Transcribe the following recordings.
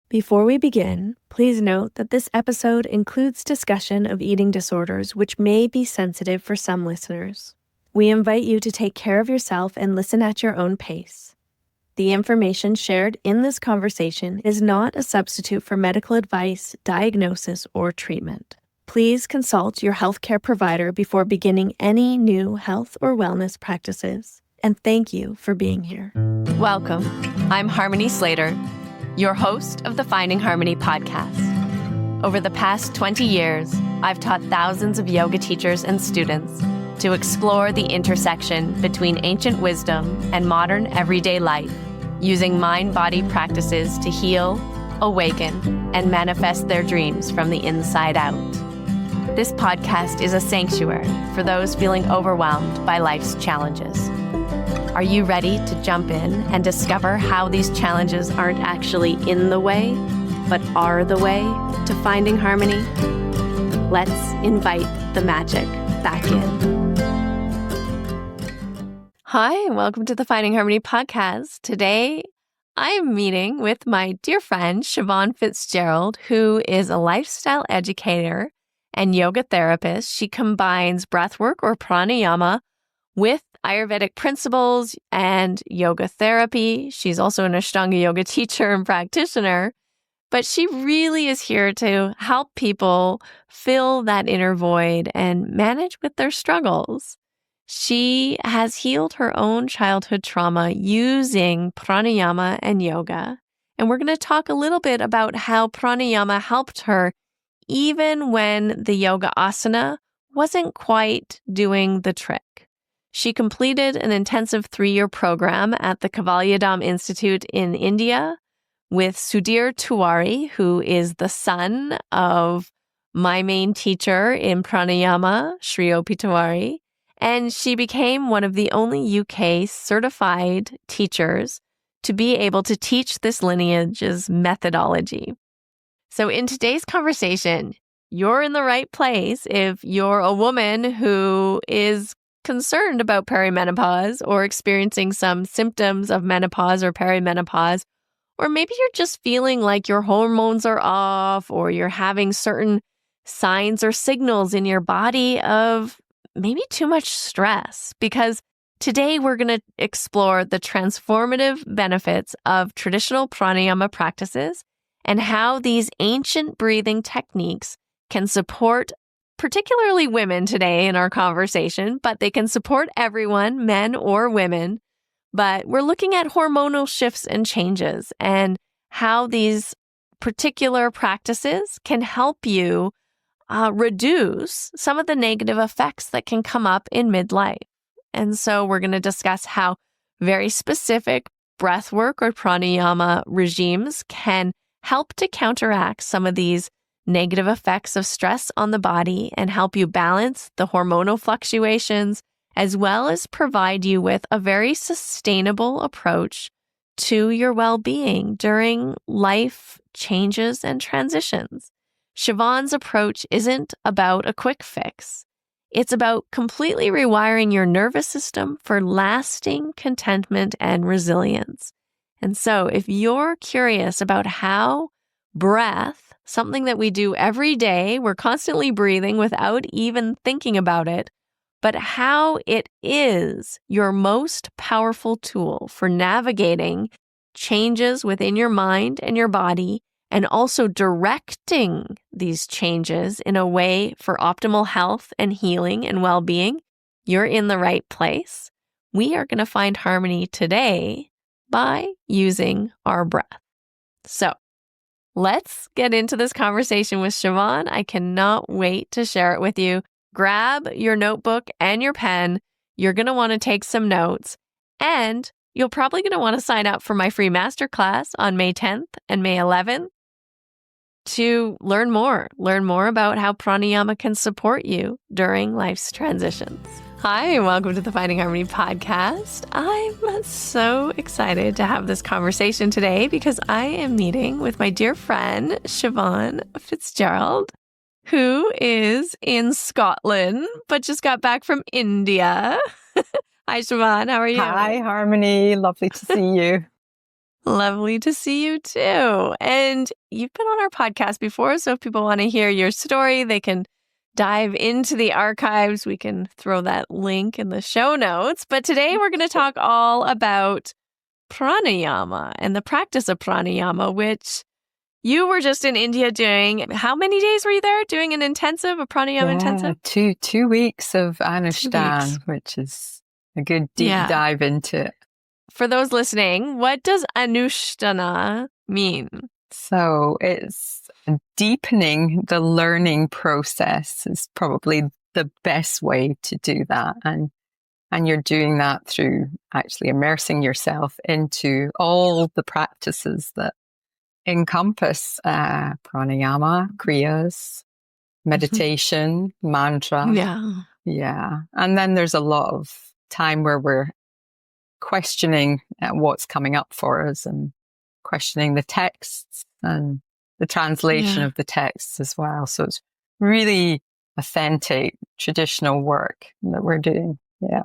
Before we begin, please note that this episode includes discussion of eating disorders which may be sensitive for some listeners. We invite you to take care of yourself and listen at your own pace. The information shared in this conversation is not a substitute for medical advice, diagnosis, or treatment. Please consult your healthcare provider before beginning any new health or wellness practices. And thank you for being here. Welcome. I'm Harmony Slater, your host of the Finding Harmony podcast. Over the past 20 years, I've taught thousands of yoga teachers and students to explore the intersection between ancient wisdom and modern everyday life, using mind-body practices to heal, awaken, and manifest their dreams from the inside out. This podcast is a sanctuary for those feeling overwhelmed by life's challenges. Are you ready to jump in and discover how these challenges aren't actually in the way, but are the way to finding harmony? Let's invite the magic back in. Hi, and welcome to the Finding Harmony podcast. Today, I'm meeting with my dear friend, Siobhan Fitzgerald, who is a lifestyle educator and yoga therapist. She combines breathwork or pranayama with Ayurvedic principles and yoga therapy. She's also an Ashtanga yoga teacher and practitioner, but she really is here to help people fill that inner void and manage with their struggles. She has healed her own childhood trauma using pranayama and yoga, and we're going to talk a little bit about how pranayama helped her even when the yoga asana wasn't quite doing the trick. She completed an intensive 3-year program at the Kavalyadam Institute in India with Sudhir Tiwari, who is the son of my main teacher in pranayama, Shri O.P. Tiwari, and she became one of the only UK certified teachers to be able to teach this lineage's methodology. So in today's conversation, you're in the right place if you're a woman who is concerned about perimenopause or experiencing some symptoms of menopause or perimenopause, or maybe you're just feeling like your hormones are off or you're having certain signs or signals in your body of maybe too much stress, because today we're going to explore the transformative benefits of traditional pranayama practices and how these ancient breathing techniques can support particularly women today in our conversation, but they can support everyone, men or women. But we're looking at hormonal shifts and changes and how these particular practices can help you reduce some of the negative effects that can come up in midlife. And so we're going to discuss how very specific breathwork or pranayama regimes can help to counteract some of these negative effects of stress on the body and help you balance the hormonal fluctuations, as well as provide you with a very sustainable approach to your well-being during life changes and transitions. Siobhan's approach isn't about a quick fix. It's about completely rewiring your nervous system for lasting contentment and resilience. And so if you're curious about how breath, something that we do every day, we're constantly breathing without even thinking about it, but how it is your most powerful tool for navigating changes within your mind and your body, and also directing these changes in a way for optimal health and healing and well-being, you're in the right place. We are going to find harmony today by using our breath. So, let's get into this conversation with Siobhan. I cannot wait to share it with you. Grab your notebook and your pen. You're going to want to take some notes, and you're probably going to want to sign up for my free masterclass on May 10th and May 11th to learn more about how pranayama can support you during life's transitions. Hi, and welcome to the Finding Harmony podcast. I'm so excited to have this conversation today because I am meeting with my dear friend, Siobhan Fitzgerald, who is in Scotland, but just got back from India. Hi, Siobhan. How are you? Hi, Harmony. Lovely to see you. Lovely to see you too. And you've been on our podcast before, so if people want to hear your story, they can dive into the archives. We can throw that link in the show notes. But today we're going to talk all about pranayama and the practice of pranayama, which you were just in India doing. How many days were you there doing a pranayama intensive? 2 weeks of 2 Anushthan, weeks. which is a good deep dive into it. For those listening, what does Anushtana mean? So it's deepening the learning process is probably the best way to do that. And you're doing that through actually immersing yourself into all the practices that encompass pranayama, kriyas, meditation, mantra. Yeah. And then there's a lot of time where we're questioning what's coming up for us and questioning the texts and the translation of the texts as well. So it's really authentic, traditional work that we're doing. Yeah.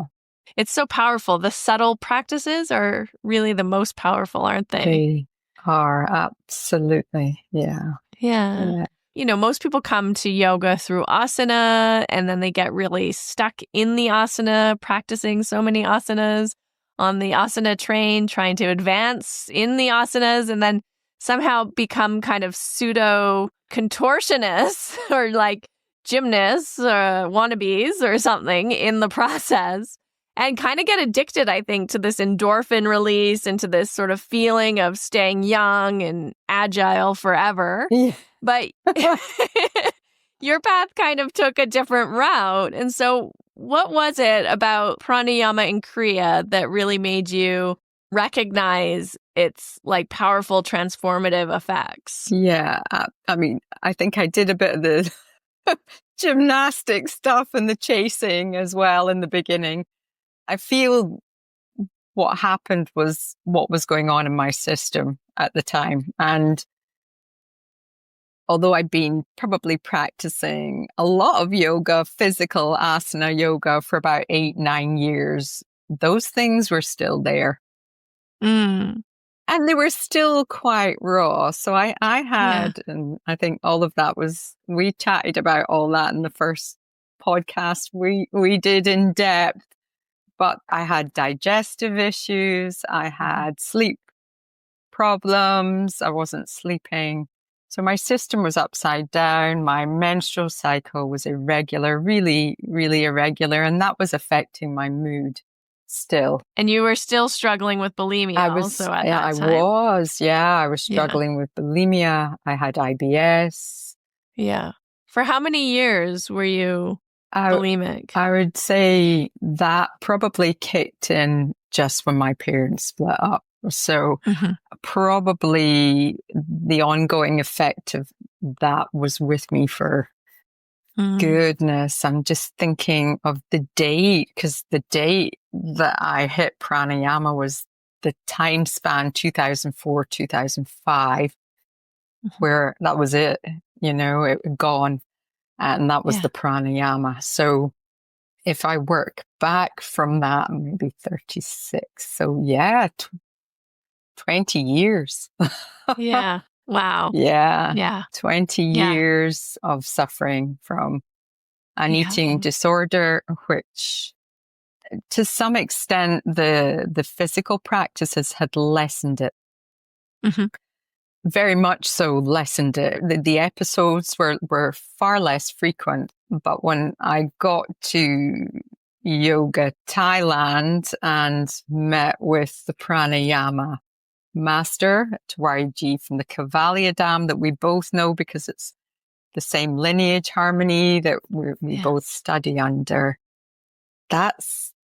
It's so powerful. The subtle practices are really the most powerful, aren't they? They are, absolutely. Yeah. Yeah. You know, most people come to yoga through asana and then they get really stuck in the asana, practicing so many asanas on the asana train, trying to advance in the asanas and then somehow become kind of pseudo contortionists or like gymnasts or wannabes or something in the process. And kind of get addicted, I think, to this endorphin release and to this sort of feeling of staying young and agile forever. Yeah. But your path kind of took a different route. And so what was it about pranayama and kriya that really made you recognize its like powerful transformative effects? Yeah. I mean, I think I did a bit of the gymnastic stuff and the chasing as well in the beginning. I feel what happened was what was going on in my system at the time. And although I'd been probably practicing a lot of yoga, physical asana yoga for about 8-9 years, those things were still there. And they were still quite raw. So I had, and I think all of that was, we chatted about all that in the first podcast we did in depth. But I had digestive issues. I had sleep problems. I wasn't sleeping. So my system was upside down. My menstrual cycle was irregular, really, really irregular. And that was affecting my mood still. And you were still struggling with bulimia also at that time. I was struggling with bulimia. I had IBS. Yeah. For how many years were you bulimic? I would say that probably kicked in just when my parents split up. So probably the ongoing effect of that was with me for goodness. I'm just thinking of the date, because the date that I hit pranayama was the time span 2004, 2005, where that was it, you know, it was gone. And that was the pranayama. So if I work back from that, maybe 36. So 20 years. Yeah. Wow. Yeah. 20 years of suffering from an eating disorder, which to some extent the physical practices had lessened it. Very much so lessened it. The episodes were far less frequent. But when I got to Yoga Thailand and met with the pranayama master, Tawariji from the Kavalia Dam that we both know because it's the same lineage harmony that we both study under,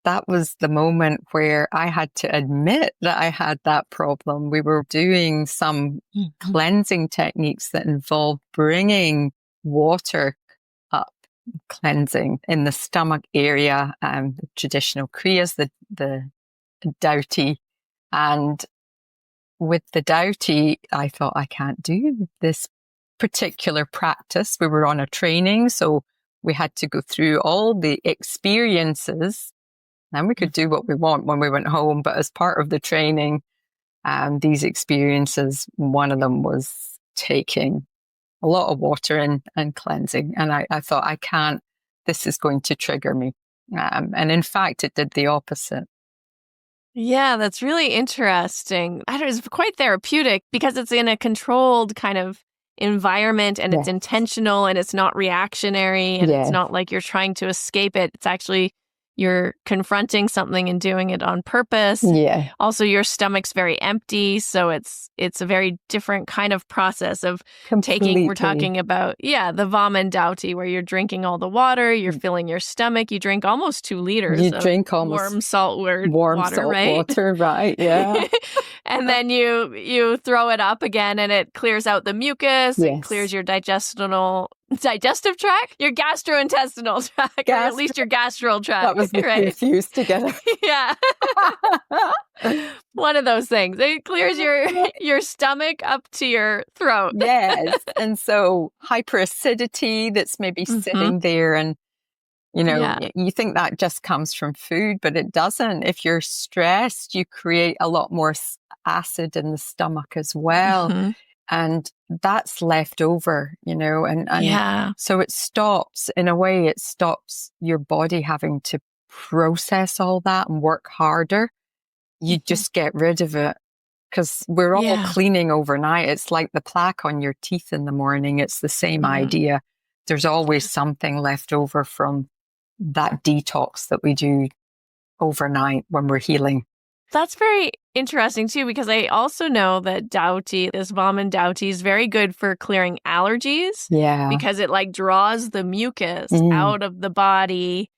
that was the moment where I had to admit that I had that problem. We were doing some cleansing techniques that involved bringing water up, cleansing in the stomach area, the traditional kriyas, the dauti. And with the dauti, I thought, I can't do this particular practice. We were on a training, so we had to go through all the experiences. And we could do what we want when we went home, but as part of the training, these experiences. One of them was taking a lot of water in and cleansing. And I thought, I can't, this is going to trigger me. And in fact, it did the opposite. Yeah, that's really interesting. It's quite therapeutic because it's in a controlled kind of environment and it's Yes. intentional and it's not reactionary and it's Yes. not like you're trying to escape it. It's actually you're confronting something and doing it on purpose. Yeah. Also, your stomach's very empty, so it's a very different kind of process of Completely. we're talking about, the vomandauti, where you're drinking all the water, you're filling your stomach, you drink almost 2 liters You of drink almost warm salt water, salt right? water, right? Yeah. And then you throw it up again and it clears out the mucus, it Yes. clears your digestive tract, your gastrointestinal tract, or at least your gastral tract. That was right? fused together. Yeah. One of those things. It clears your stomach up to your throat. Yes. And so hyperacidity that's maybe sitting there and, you think that just comes from food, but it doesn't. If you're stressed, you create a lot more acid in the stomach as well. And that's left over, and so it stops your body having to process all that and work harder. You just get rid of it because we're all cleaning overnight. It's like the plaque on your teeth in the morning. It's the same idea. There's always something left over from that detox that we do overnight when we're healing. That's very interesting too, because I also know that this vomandauti is very good for clearing allergies. Yeah. Because it draws the mucus out of the body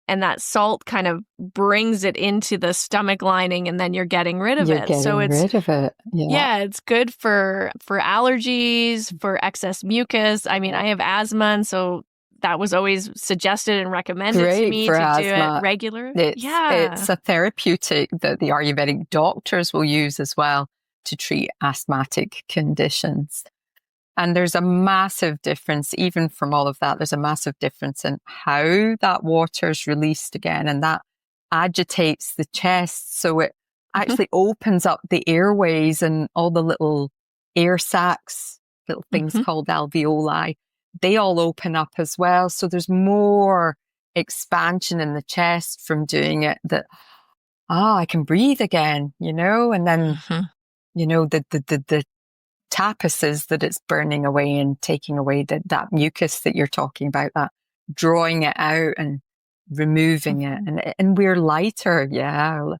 and that salt kind of brings it into the stomach lining and then you're getting rid of it. So it's rid of it. Yeah, it's good for allergies, for excess mucus. I mean, I have asthma, and so that was always suggested and recommended to me to do it regularly. It's a therapeutic that the Ayurvedic doctors will use as well to treat asthmatic conditions. And there's a massive difference, even from all of that, there's a massive difference in how that water is released again. And that agitates the chest. So it actually opens up the airways and all the little air sacs, little things called alveoli. They all open up as well. So there's more expansion in the chest from doing it that, I can breathe again, and then, the tapuses that it's burning away and taking away that mucus that you're talking about, that drawing it out and removing it. And we're lighter. Yeah.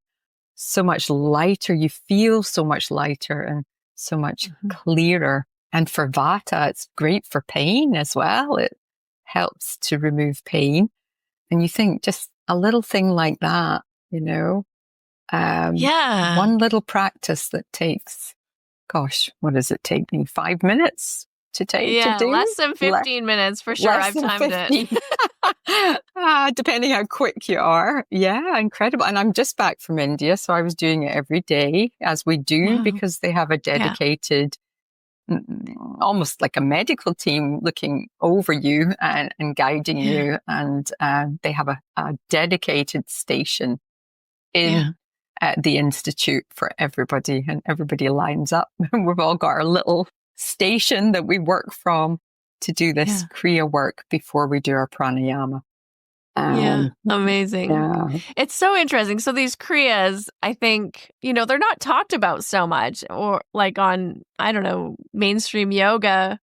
So much lighter. You feel so much lighter and so much clearer. And for Vata, it's great for pain as well. It helps to remove pain. And you think just a little thing like that, one little practice that takes, what does it take me? 5 minutes to do? Less than 15 minutes for sure. I've timed it. Depending how quick you are. Yeah, incredible. And I'm just back from India, so I was doing it every day, as we do, because they have a dedicated almost like a medical team looking over you and guiding you. And they have a dedicated station in at the Institute for everybody, and everybody lines up. We've all got our little station that we work from to do this kriya work before we do our pranayama. Amazing. Yeah. It's so interesting. So these kriyas, I think, they're not talked about so much, or like on, I don't know, mainstream yoga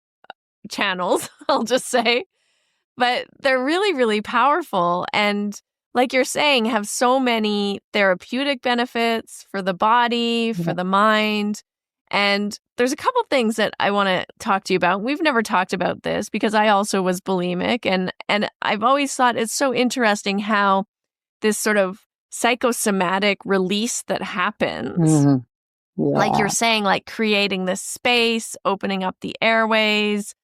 channels, I'll just say. But they're really, really powerful. And like you're saying, have so many therapeutic benefits for the body, for the mind. And there's a couple things that I want to talk to you about. We've never talked about this because I also was bulimic. And I've always thought it's so interesting how this sort of psychosomatic release that happens, like you're saying, like creating this space, opening up the airways,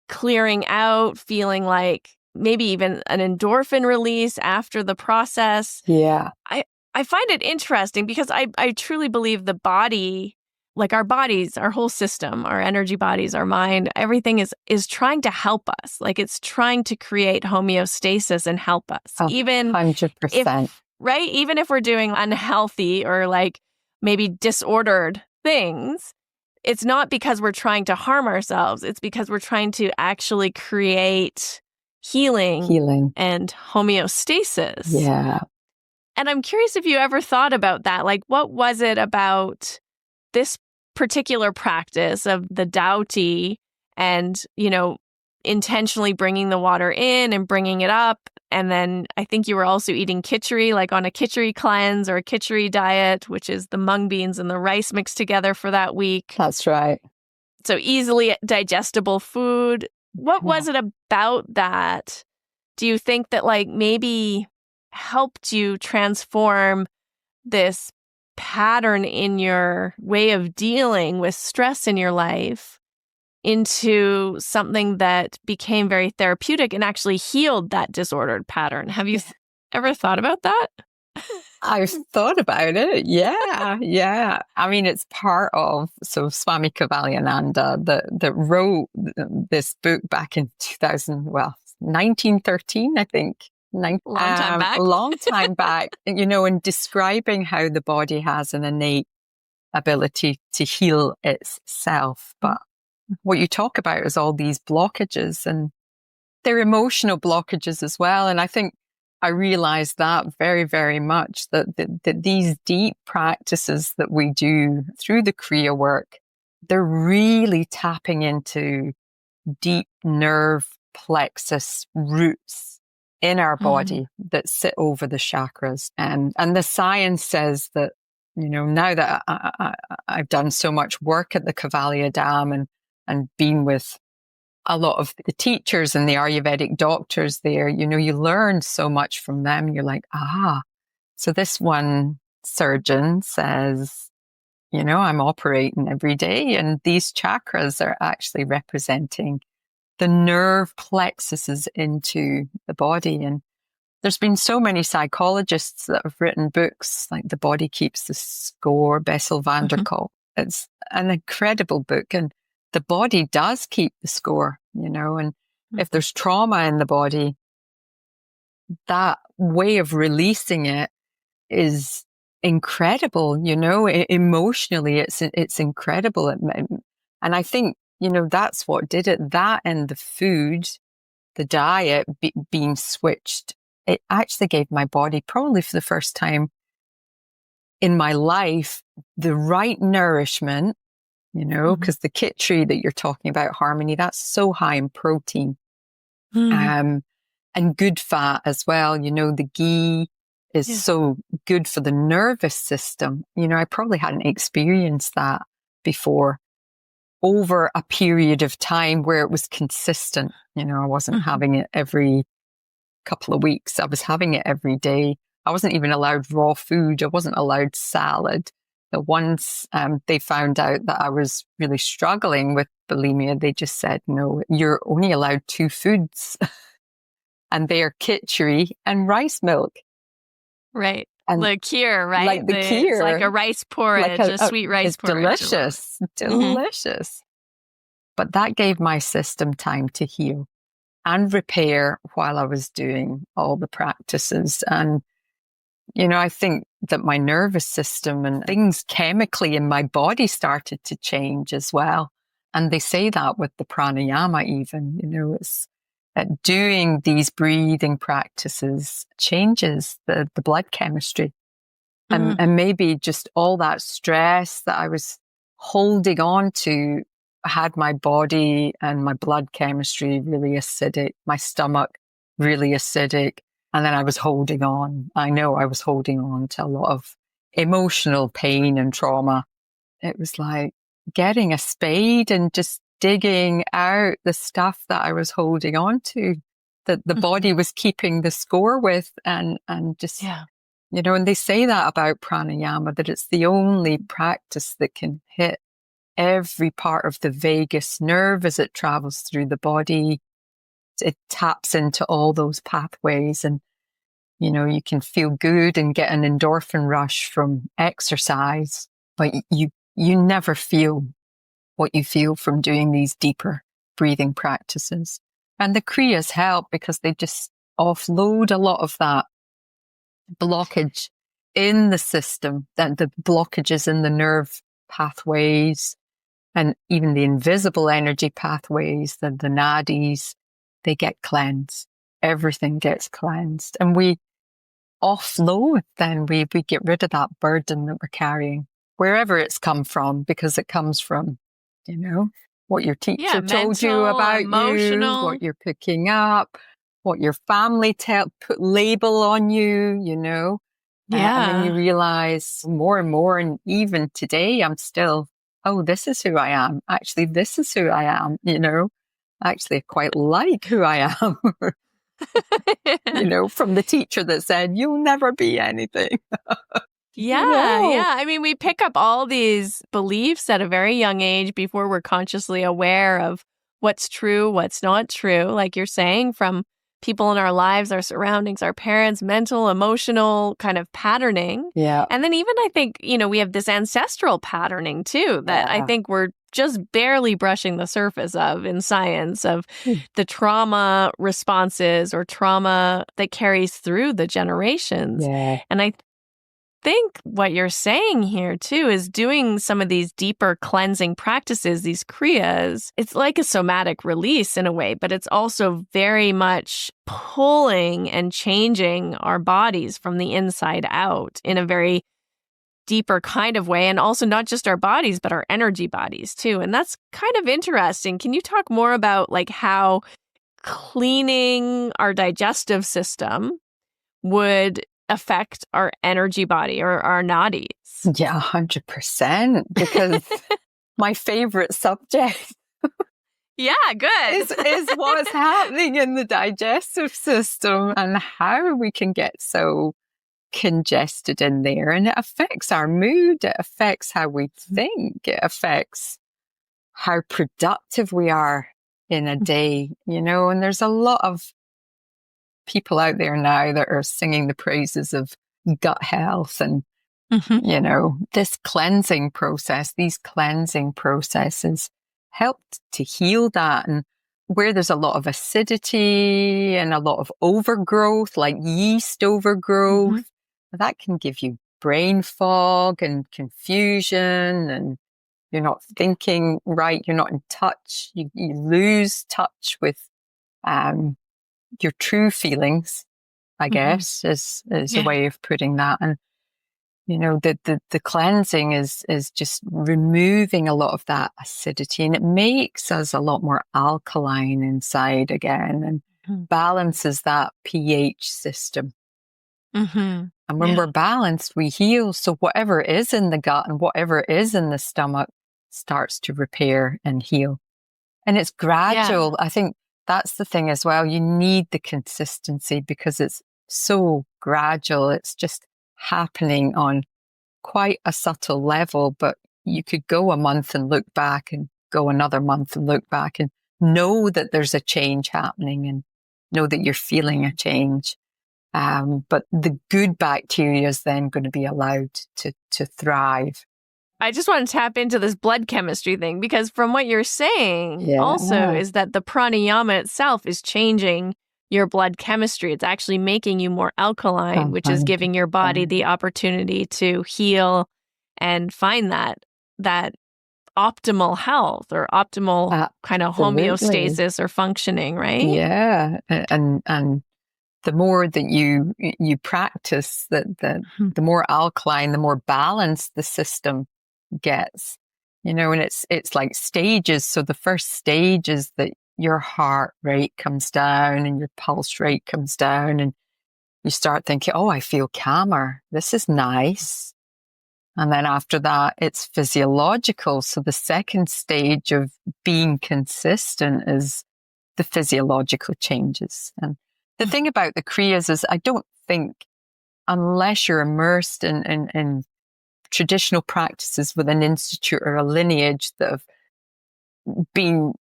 clearing out, feeling like maybe even an endorphin release after the process. Yeah. I find it interesting because I truly believe the body, like our bodies, our whole system, our energy bodies, our mind, everything is trying to help us. Like it's trying to create homeostasis and help us. Even 100%. Even if we're doing unhealthy or like maybe disordered things, it's not because we're trying to harm ourselves. It's because we're trying to actually create healing and homeostasis. Yeah. And I'm curious if you ever thought about that. Like, what was it about this particular practice of the Tao Te and, intentionally bringing the water in and bringing it up? And then I think you were also eating khichdi, like on a khichdi cleanse or a khichdi diet, which is the mung beans and the rice mixed together for that week. That's right. So easily digestible food. What was it about that? Do you think that like maybe helped you transform this pattern in your way of dealing with stress in your life into something that became very therapeutic and actually healed that disordered pattern? Have you ever thought about that? I've thought about it. Yeah, yeah. I mean, it's part of, Swami Kavalayananda that wrote this book back in 1913, I think. Long time back. Long time back, and describing how the body has an innate ability to heal itself. But what you talk about is all these blockages, and they're emotional blockages as well. And I think I realized that very, very much that these deep practices that we do through the Kriya work, they're really tapping into deep nerve plexus roots in our body that sit over the chakras. And the science says that, now that I've done so much work at the Kavalya Dam and been with a lot of the teachers and the Ayurvedic doctors there, you learn so much from them. You're like, so this one surgeon says, I'm operating every day, and these chakras are actually representing the nerve plexuses into the body. And there's been so many psychologists that have written books like The Body Keeps the Score, Bessel van der Kolk. It's an incredible book. And the body does keep the score, and if there's trauma in the body, that way of releasing it is incredible, emotionally, it's incredible. And I think, that's what did it. That and the food, the diet being switched, it actually gave my body, probably for the first time in my life, the right nourishment, because the khichdi that you're talking about, Harmony, that's so high in protein, and good fat as well. The ghee is so good for the nervous system. I probably hadn't experienced that before over a period of time where it was consistent. I wasn't having it every couple of weeks. I was having it every day. I wasn't even allowed raw food. I wasn't allowed salad. Once they found out that I was really struggling with bulimia, they just said, no, you're only allowed 2 foods. And they are khichdi and rice milk. Right. And the kheer, right? Like the kheer. It's like a rice porridge, a sweet rice porridge. Delicious. Delicious. But that gave my system time to heal and repair while I was doing all the practices. And, I think that my nervous system and things chemically in my body started to change as well. And they say that with the pranayama even, it's doing these breathing practices changes the blood chemistry. And maybe just all that stress that I was holding on to had my body and my blood chemistry really acidic, my stomach really acidic. And then I was holding on. I know I was holding on to a lot of emotional pain and trauma. It was like getting a spade and just digging out the stuff that I was holding on to, that the body was keeping the score with, and just, and they say that about pranayama, that it's the only practice that can hit every part of the vagus nerve as it travels through the body. It taps into all those pathways, and, you can feel good and get an endorphin rush from exercise, but you never feel what you feel from doing these deeper breathing practices. And the kriyas help because they just offload a lot of that blockage in the system, that the blockages in the nerve pathways, and even the invisible energy pathways, the nadis, they get cleansed. Everything gets cleansed. And we offload, then we get rid of that burden that we're carrying, wherever it's come from, because it comes from, what your teacher told you mental, about emotional. you, what you're picking up, what your family put label on you, And then you realize more and more, and even today I'm still, oh, this is who I am. Actually, this is who I am, Actually, I quite like who I am. From the teacher that said, you'll never be anything. Yeah. I mean, we pick up all these beliefs at a very young age before we're consciously aware of what's true, what's not true, like you're saying, from people in our lives, our surroundings, our parents, mental, emotional kind of patterning. Yeah. And then even I think, we have this ancestral patterning too, that I think we're just barely brushing the surface of in science, of the trauma responses or trauma that carries through the generations. Yeah. And I think what you're saying here too is doing some of these deeper cleansing practices, these kriyas. It's like a somatic release in a way, but it's also very much pulling and changing our bodies from the inside out in a very deeper kind of way. And also not just our bodies, but our energy bodies too. And that's kind of interesting. Can you talk more about like how cleaning our digestive system would affect our energy body or our nadis? Yeah, 100%. Because my favorite subject Yeah, good. is what's happening in the digestive system and how we can get so congested in there. And it affects our mood. It affects how we think. It affects how productive we are in a day, and there's a lot of people out there now that are singing the praises of gut health and, this cleansing process, these cleansing processes helped to heal that. And where there's a lot of acidity and a lot of overgrowth, like yeast overgrowth, that can give you brain fog and confusion, and you're not thinking right. You're not in touch. You lose touch with, your true feelings, I guess, is a way of putting that. And, the cleansing is just removing a lot of that acidity, and it makes us a lot more alkaline inside again and balances that pH system. And when we're balanced, we heal. So whatever is in the gut and whatever is in the stomach starts to repair and heal. And it's gradual. I think that's the thing as well. You need the consistency because it's so gradual. It's just happening on quite a subtle level, but you could go a month and look back and go another month and look back and know that there's a change happening and know that you're feeling a change. But the good bacteria is then going to be allowed to thrive. I just want to tap into this blood chemistry thing, because from what you're saying also is that the pranayama itself is changing your blood chemistry. It's actually making you more alkaline, which is giving your body the opportunity to heal and find that optimal health or optimal kind of homeostasis or functioning, right? Yeah. And the more that you practice, the more alkaline, the more balanced the system gets, and it's like stages. So the first stage is that your heart rate comes down and your pulse rate comes down, and you start thinking, oh, I feel calmer. This is nice. And then after that, it's physiological. So the second stage of being consistent is the physiological changes. And the thing about the kriyas is I don't think, unless you're immersed in traditional practices with an institute or a lineage that have been,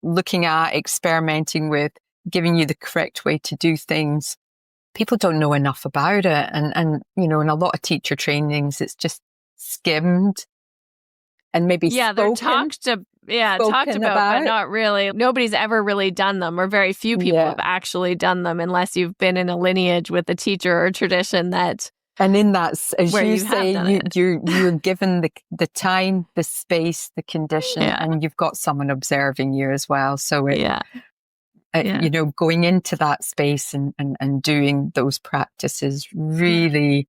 looking at, experimenting with, giving you the correct way to do things, people don't know enough about it. And in a lot of teacher trainings, it's just skimmed and maybe they're talked about, but not really. Nobody's ever really done them, or very few people have actually done them, unless you've been in a lineage with a teacher or tradition that And in that, as where you you have done say, it. you're given the time, the space, the condition, Yeah. and you've got someone observing you as well. So Yeah. you know, going into that space and doing those practices really,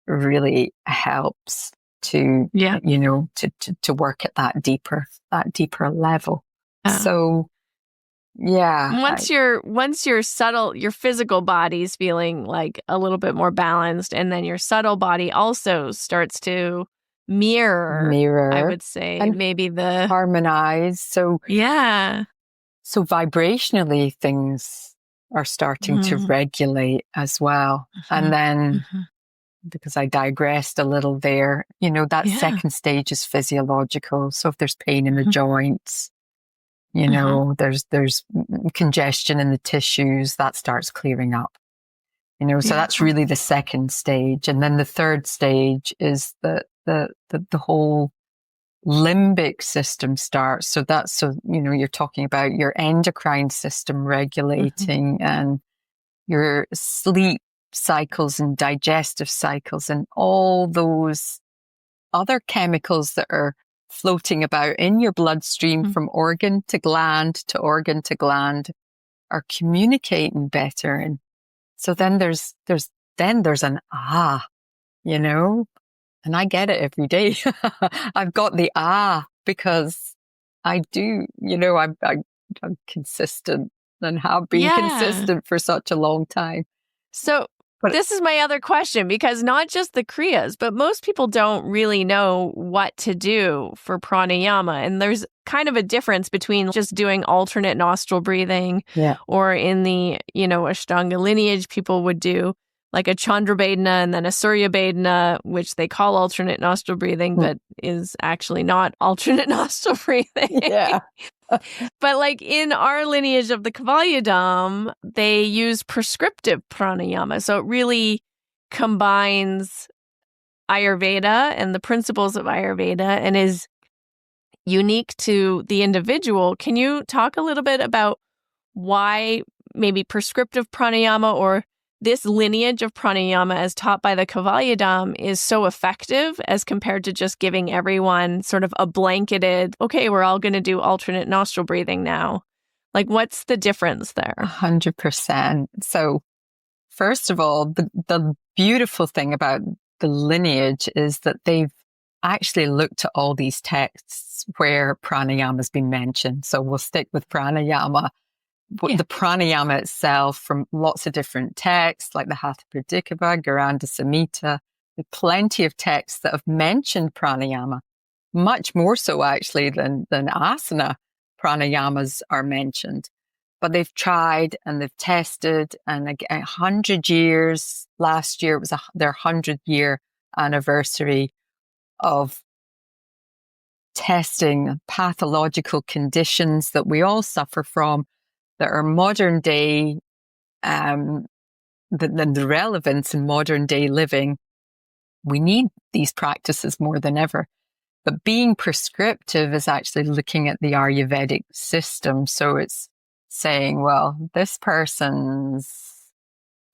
really helps to, you know, to work at that deeper level. So, yeah. Once your subtle, your physical body's feeling like a little bit more balanced, and then your subtle body also starts to mirror, I would say, and maybe the harmonize. So, yeah. so vibrationally things are starting to regulate as well. And then, because I digressed a little there, you know, that second stage is physiological. So if there's pain in the joints, you know, there's congestion in the tissues, that starts clearing up. You know, so that's really the second stage. And then the third stage is the whole limbic system starts. So you know, you're talking about your endocrine system regulating and your sleep cycles and digestive cycles and all those other chemicals that are floating about in your bloodstream from organ to gland are communicating better. And so then there's an you know, and I get it every day. I've got the because I do, you know, I'm consistent and have been consistent for such a long time. So this is my other question, because not just the kriyas, but most people don't really know what to do for pranayama. And there's kind of a difference between just doing alternate nostril breathing or in the, you know, Ashtanga lineage, people would do like a Chandrabhedana and then a Suryabhedana, which they call alternate nostril breathing, but is actually not alternate nostril breathing. But like in our lineage of the Kavalyadam, they use prescriptive pranayama. So it really combines Ayurveda and the principles of Ayurveda and is unique to the individual. Can you talk a little bit about why maybe prescriptive pranayama or this lineage of pranayama as taught by the Kavalyadam is so effective as compared to just giving everyone sort of a blanketed, okay, we're all going to do alternate nostril breathing now? Like, what's the difference there? 100%. So first of all, the beautiful thing about the lineage is that they've actually looked at all these texts where pranayama has been mentioned. So we'll stick with pranayama. The pranayama itself from lots of different texts, like the Hatha Pradikapa, Garanda Samhita, plenty of texts that have mentioned pranayama, much more so actually than asana pranayamas are mentioned. But they've tried and they've tested, and 100 years, last year it was their 100-year anniversary of testing pathological conditions that we all suffer from, that are modern day, the relevance in modern day living. We need these practices more than ever. But being prescriptive is actually looking at the Ayurvedic system. So it's saying, well, this person's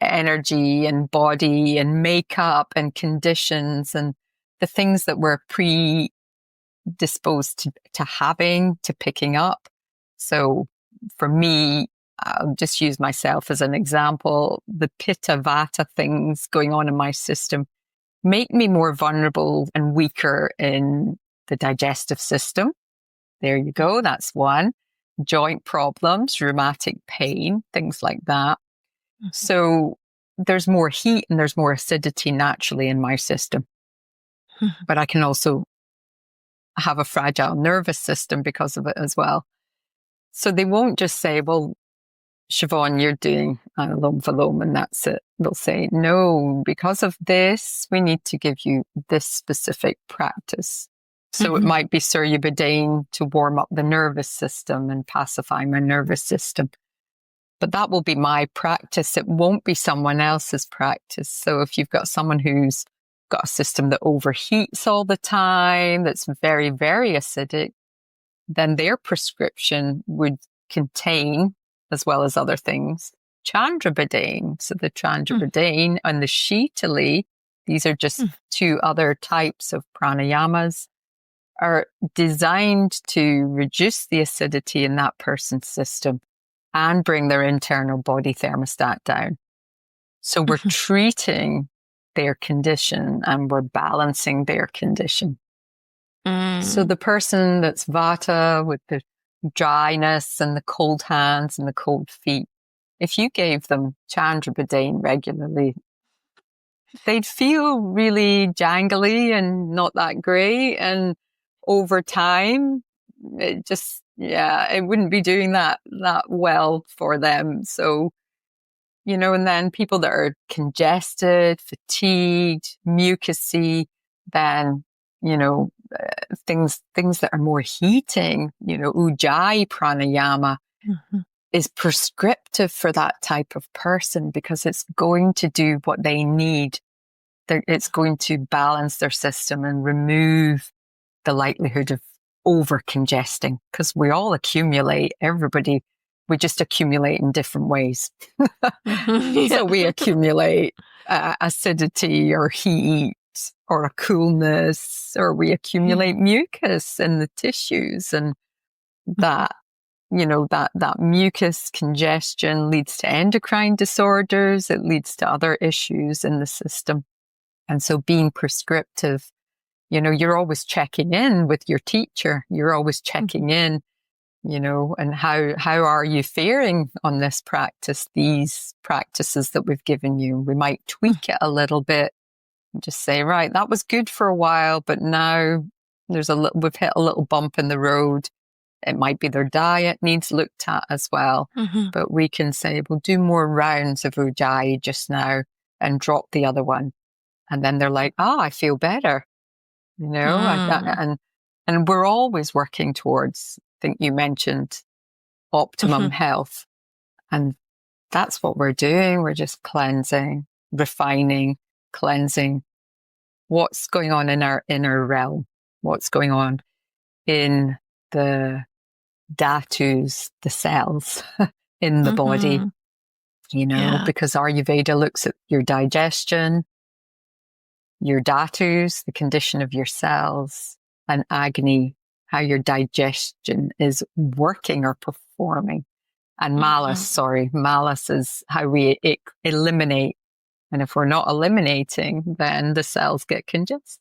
energy and body and makeup and conditions and the things that we're predisposed to having, to picking up. So for me, I'll just use myself as an example. The pitta vata things going on in my system make me more vulnerable and weaker in the digestive system. There you go. That's one. Joint problems, rheumatic pain, things like that. So there's more heat and there's more acidity naturally in my system. But I can also have a fragile nervous system because of it as well. So they won't just say, well, Siobhan, you're doing Anulom Vilom and that's it. They'll say, no, because of this, we need to give you this specific practice. So it might be Surya Bodain to warm up the nervous system and pacify my nervous system. But that will be my practice. It won't be someone else's practice. So if you've got someone who's got a system that overheats all the time, that's very, very acidic, then their prescription would contain, as well as other things, Chandrabhedane. So the Chandrabhedane and the Shitali these are just two other types of pranayamas, are designed to reduce the acidity in that person's system and bring their internal body thermostat down. So we're treating their condition and we're balancing their condition. So the person that's vata with the dryness and the cold hands and the cold feet, if you gave them Chandrabodane regularly, they'd feel really jangly and not that great. And over time, it just, it wouldn't be doing that well for them. So, and then people that are congested, fatigued, mucousy, then, things that are more heating, Ujjayi pranayama is prescriptive for that type of person because it's going to do what they need. It's going to balance their system and remove the likelihood of over congesting, because we all accumulate, we just accumulate in different ways. So we accumulate acidity or heat or a coolness, or we accumulate mucus in the tissues, and that mucus congestion leads to endocrine disorders. It leads to other issues in the system. And so being prescriptive, you're always checking in with your teacher. You're always checking in, and how are you faring on this practice, these practices that we've given you? We might tweak it a little bit and just say, right, that was good for a while, but now we've hit a little bump in the road. It might be their diet needs looked at as well. But we can say, we'll do more rounds of Ujjayi just now and drop the other one. And then they're like, I feel better, and we're always working towards, I think you mentioned, optimum health. And that's what we're doing. We're just cleansing, refining, cleansing what's going on in our inner realm, what's going on in the dhatus, the cells in the body, because Ayurveda looks at your digestion, your dhatus, the condition of your cells, and Agni, how your digestion is working or performing. And malas is how we eliminate. And if we're not eliminating, then the cells get congested.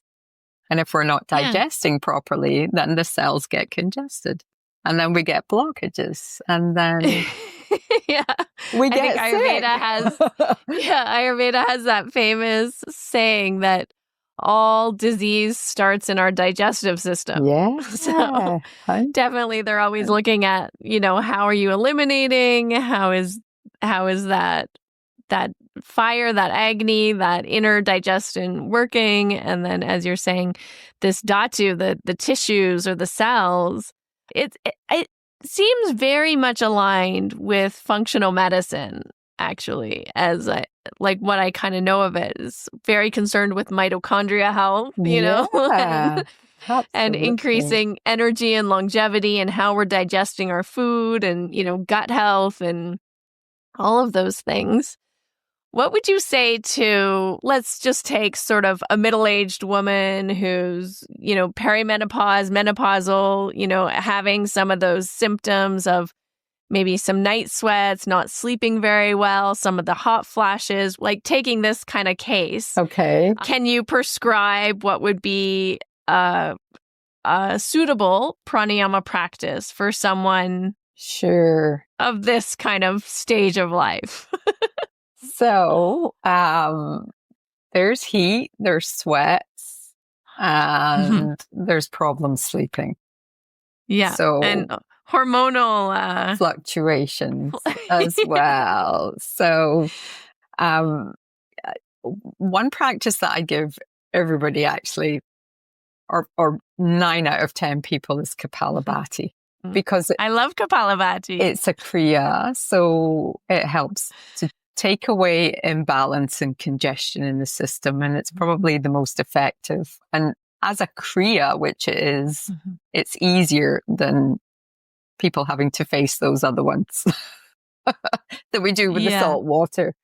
And if we're not digesting properly, then the cells get congested. And then we get blockages. And then we get sick. Ayurveda has that famous saying that all disease starts in our digestive system. Yeah. So definitely they're always looking at, how are you eliminating? How is that fire, that Agni, that inner digestion working? And then, as you're saying, this dhatu, the tissues or the cells, it seems very much aligned with functional medicine, actually, as what I kind of know of it is very concerned with mitochondria health, and increasing energy and longevity and how we're digesting our food and, gut health and all of those things. What would you say to, let's just take sort of a middle-aged woman who's, perimenopause, menopausal, having some of those symptoms of maybe some night sweats, not sleeping very well, some of the hot flashes, like taking this kind of case. Okay. Can you prescribe what would be a suitable pranayama practice for someone of this kind of stage of life? So, there's heat, there's sweats, and there's problems sleeping. Yeah. So, and hormonal fluctuations as well. So, one practice that I give everybody actually, or 9 out of 10 people, is Kapalabhati. Because I love Kapalabhati. It's a kriya, so it helps to take away imbalance and congestion in the system, and it's probably the most effective. And as a kriya, which it is, it's easier than people having to face those other ones that we do with the salt water.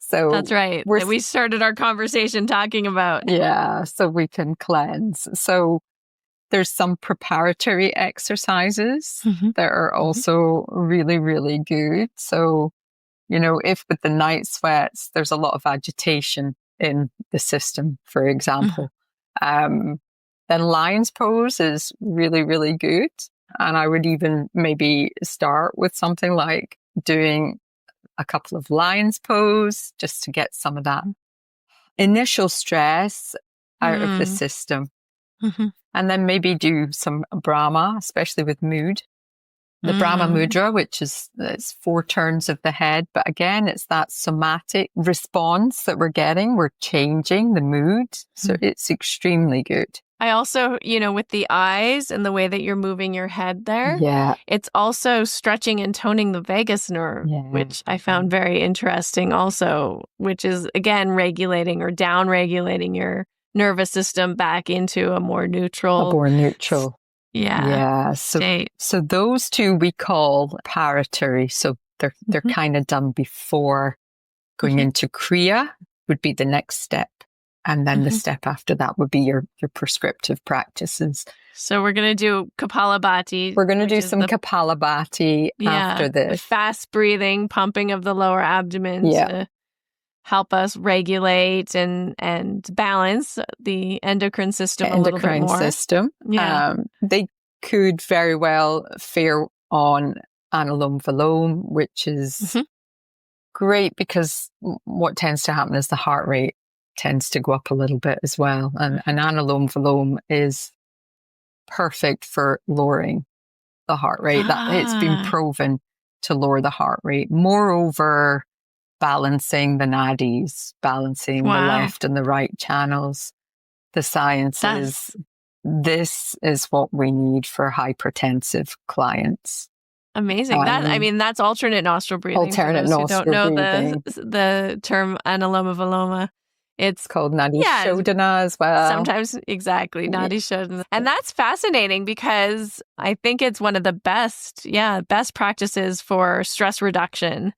So that's right. That we started our conversation talking about. Yeah, so we can cleanse. So there's some preparatory exercises that are also really, really good. So, if with the night sweats, there's a lot of agitation in the system, for example, then lion's pose is really, really good. And I would even maybe start with something like doing a couple of lion's pose just to get some of that initial stress out of the system. And then maybe do some Brahma, especially with mood. The Brahma Mudra, which is it's 4 turns of the head. But again, it's that somatic response that we're getting. We're changing the mood. So it's extremely good. I also, with the eyes and the way that you're moving your head there, it's also stretching and toning the vagus nerve, which I found very interesting also, which is, again, regulating or down-regulating your nervous system back into a more neutral. State. So those 2 we call preparatory. So they're kind of done before going into kriya would be the next step. And then the step after that would be your prescriptive practices. So we're going to do Kapalabhati. We're going to do some Kapalabhati after this. With fast breathing, pumping of the lower abdomen to help us regulate and balance the endocrine system a little bit more. They could very well fare on Anulom Vilom, which is great because what tends to happen is the heart rate tends to go up a little bit as well. And Anulom Vilom is perfect for lowering the heart rate. It's been proven to lower the heart rate. Moreover, balancing the nadis, balancing the left and the right channels. The science is this is what we need for hypertensive clients. Amazing. That's alternate nostril breathing. Alternate nostril breathing. Who don't know the term Anuloma Viloma. It's called Nadi Shodhana as well. Sometimes, exactly, Nadi Shodhana. And that's fascinating because I think it's one of the best practices for stress reduction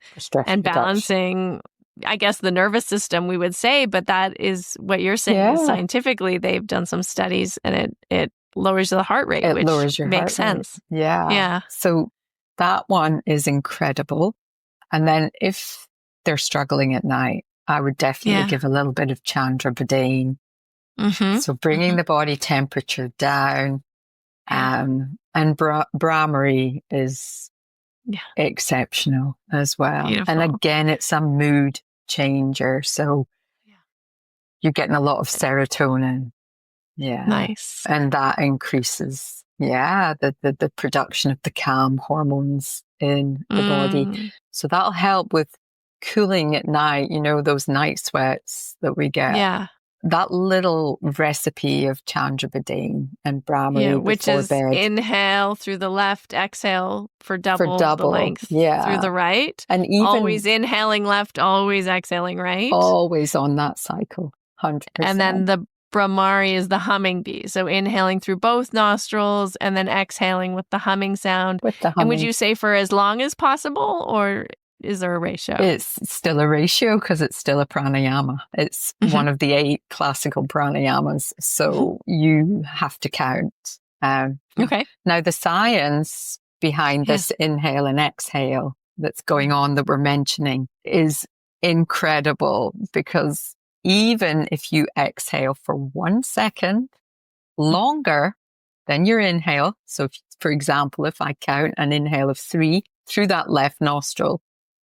and balancing, I guess, the nervous system, we would say. But that is what you're saying. Scientifically, they've done some studies and it lowers the heart rate, which lowers your makes sense. Yeah. So that one is incredible. And then if they're struggling at night, I would definitely give a little bit of Chandra Bodhana. So bringing the body temperature down. And Brahmari is exceptional as well. Beautiful. And again, it's a mood changer. So you're getting a lot of serotonin. Yeah. Nice. And that increases, the production of the calm hormones in the body. So that'll help with cooling at night, those night sweats that we get. Yeah. That little recipe of Chandra Bodhana and Brahmari which is bed. Inhale through the left, exhale for double the length through the right. And even always inhaling left, always exhaling right. Always on that cycle, 100%. And then the Brahmari is the humming bee. So inhaling through both nostrils and then exhaling with the humming sound. And would you say for as long as possible, or is there a ratio? It's still a ratio because it's still a pranayama. It's one of the 8 classical pranayamas. So you have to count. Okay. Now, the science behind this inhale and exhale that's going on that we're mentioning is incredible, because even if you exhale for 1 second longer than your inhale, so if, for example, if I count an inhale of 3 through that left nostril,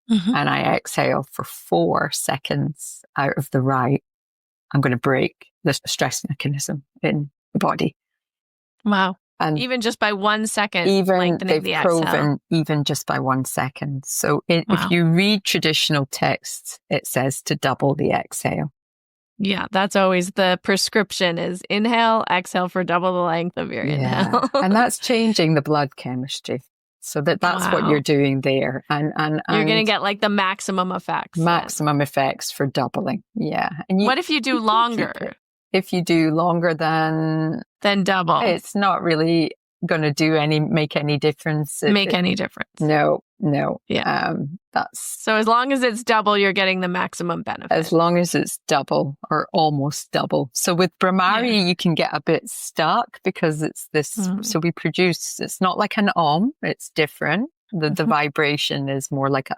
and I exhale for 4 seconds out of the right, I'm going to break the stress mechanism in the body. Wow. And even just by 1 second, lengthening the exhale. Proven even just by 1 second. So if you read traditional texts, it says to double the exhale. Yeah, that's always the prescription is inhale, exhale for double the length of your inhale. And that's changing the blood chemistry. So that's what you're doing there. And you're going to get like the maximum effects. Maximum effects for doubling. Yeah. And what if you do longer? If you do longer than double, it's not really going to make any difference. Any difference? No. No. Yeah. That's So as long as it's double, you're getting the maximum benefit. as long as it's double or almost double. So with Brahmari, you can get a bit stuck because it's this. So we produce. It's not like an it's different. The vibration is more like a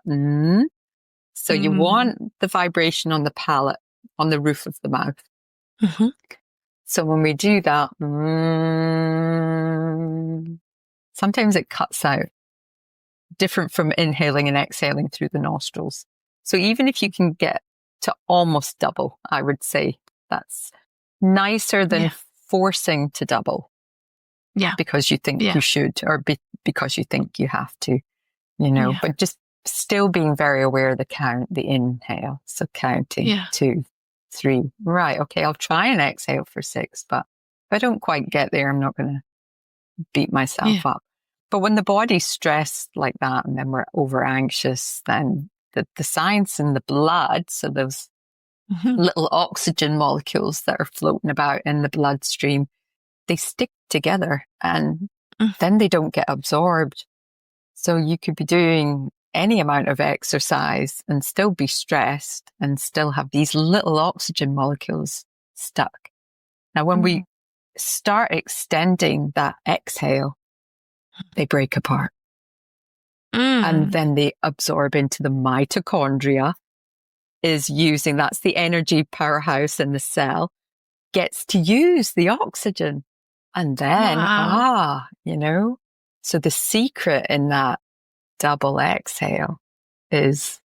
So you want the vibration on the palate, on the roof of the mouth. So when we do that, sometimes it cuts out, different from inhaling and exhaling through the nostrils. So even if you can get to almost double, I would say that's nicer than forcing to double. Yeah. Because you think you should, or because you think you have to, but just still being very aware of the count, the inhale. So counting 2, 3. Right. Okay. I'll try and exhale for 6, but if I don't quite get there, I'm not going to beat myself up. But when the body's stressed like that, and then we're over anxious, then the science in the blood, so those little oxygen molecules that are floating about in the bloodstream, they stick together and then they don't get absorbed. So you could be doing any amount of exercise and still be stressed and still have these little oxygen molecules stuck. Now, when we start extending that exhale, they break apart. And then they absorb into the mitochondria, that's the energy powerhouse in the cell, gets to use the oxygen. And then, so the secret in that double exhale is,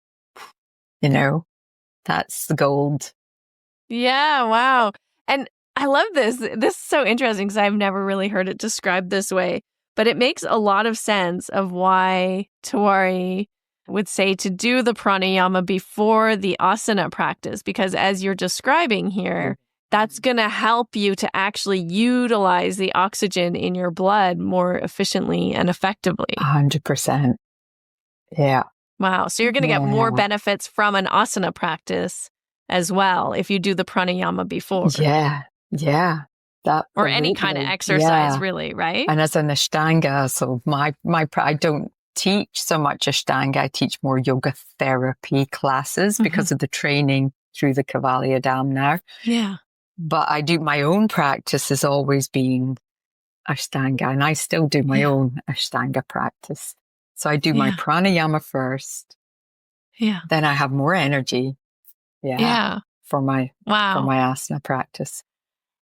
that's the gold. Yeah, wow. And I love this. This is so interesting because I've never really heard it described this way, but it makes a lot of sense of why Tawari would say to do the pranayama before the asana practice, because as you're describing here, that's going to help you to actually utilize the oxygen in your blood more efficiently and effectively. 100%. Yeah. Wow. So you're going to get more benefits from an asana practice as well if you do the pranayama before. Yeah. Yeah. Or any kind of exercise, really, right? And as an Ashtanga, so I don't teach so much Ashtanga. I teach more yoga therapy classes because of the training through the Kavalya Dam now. Yeah. But I do my own practice has always been Ashtanga, and I still do my own Ashtanga practice. So I do my pranayama first. Yeah. Then I have more energy. For my asana practice.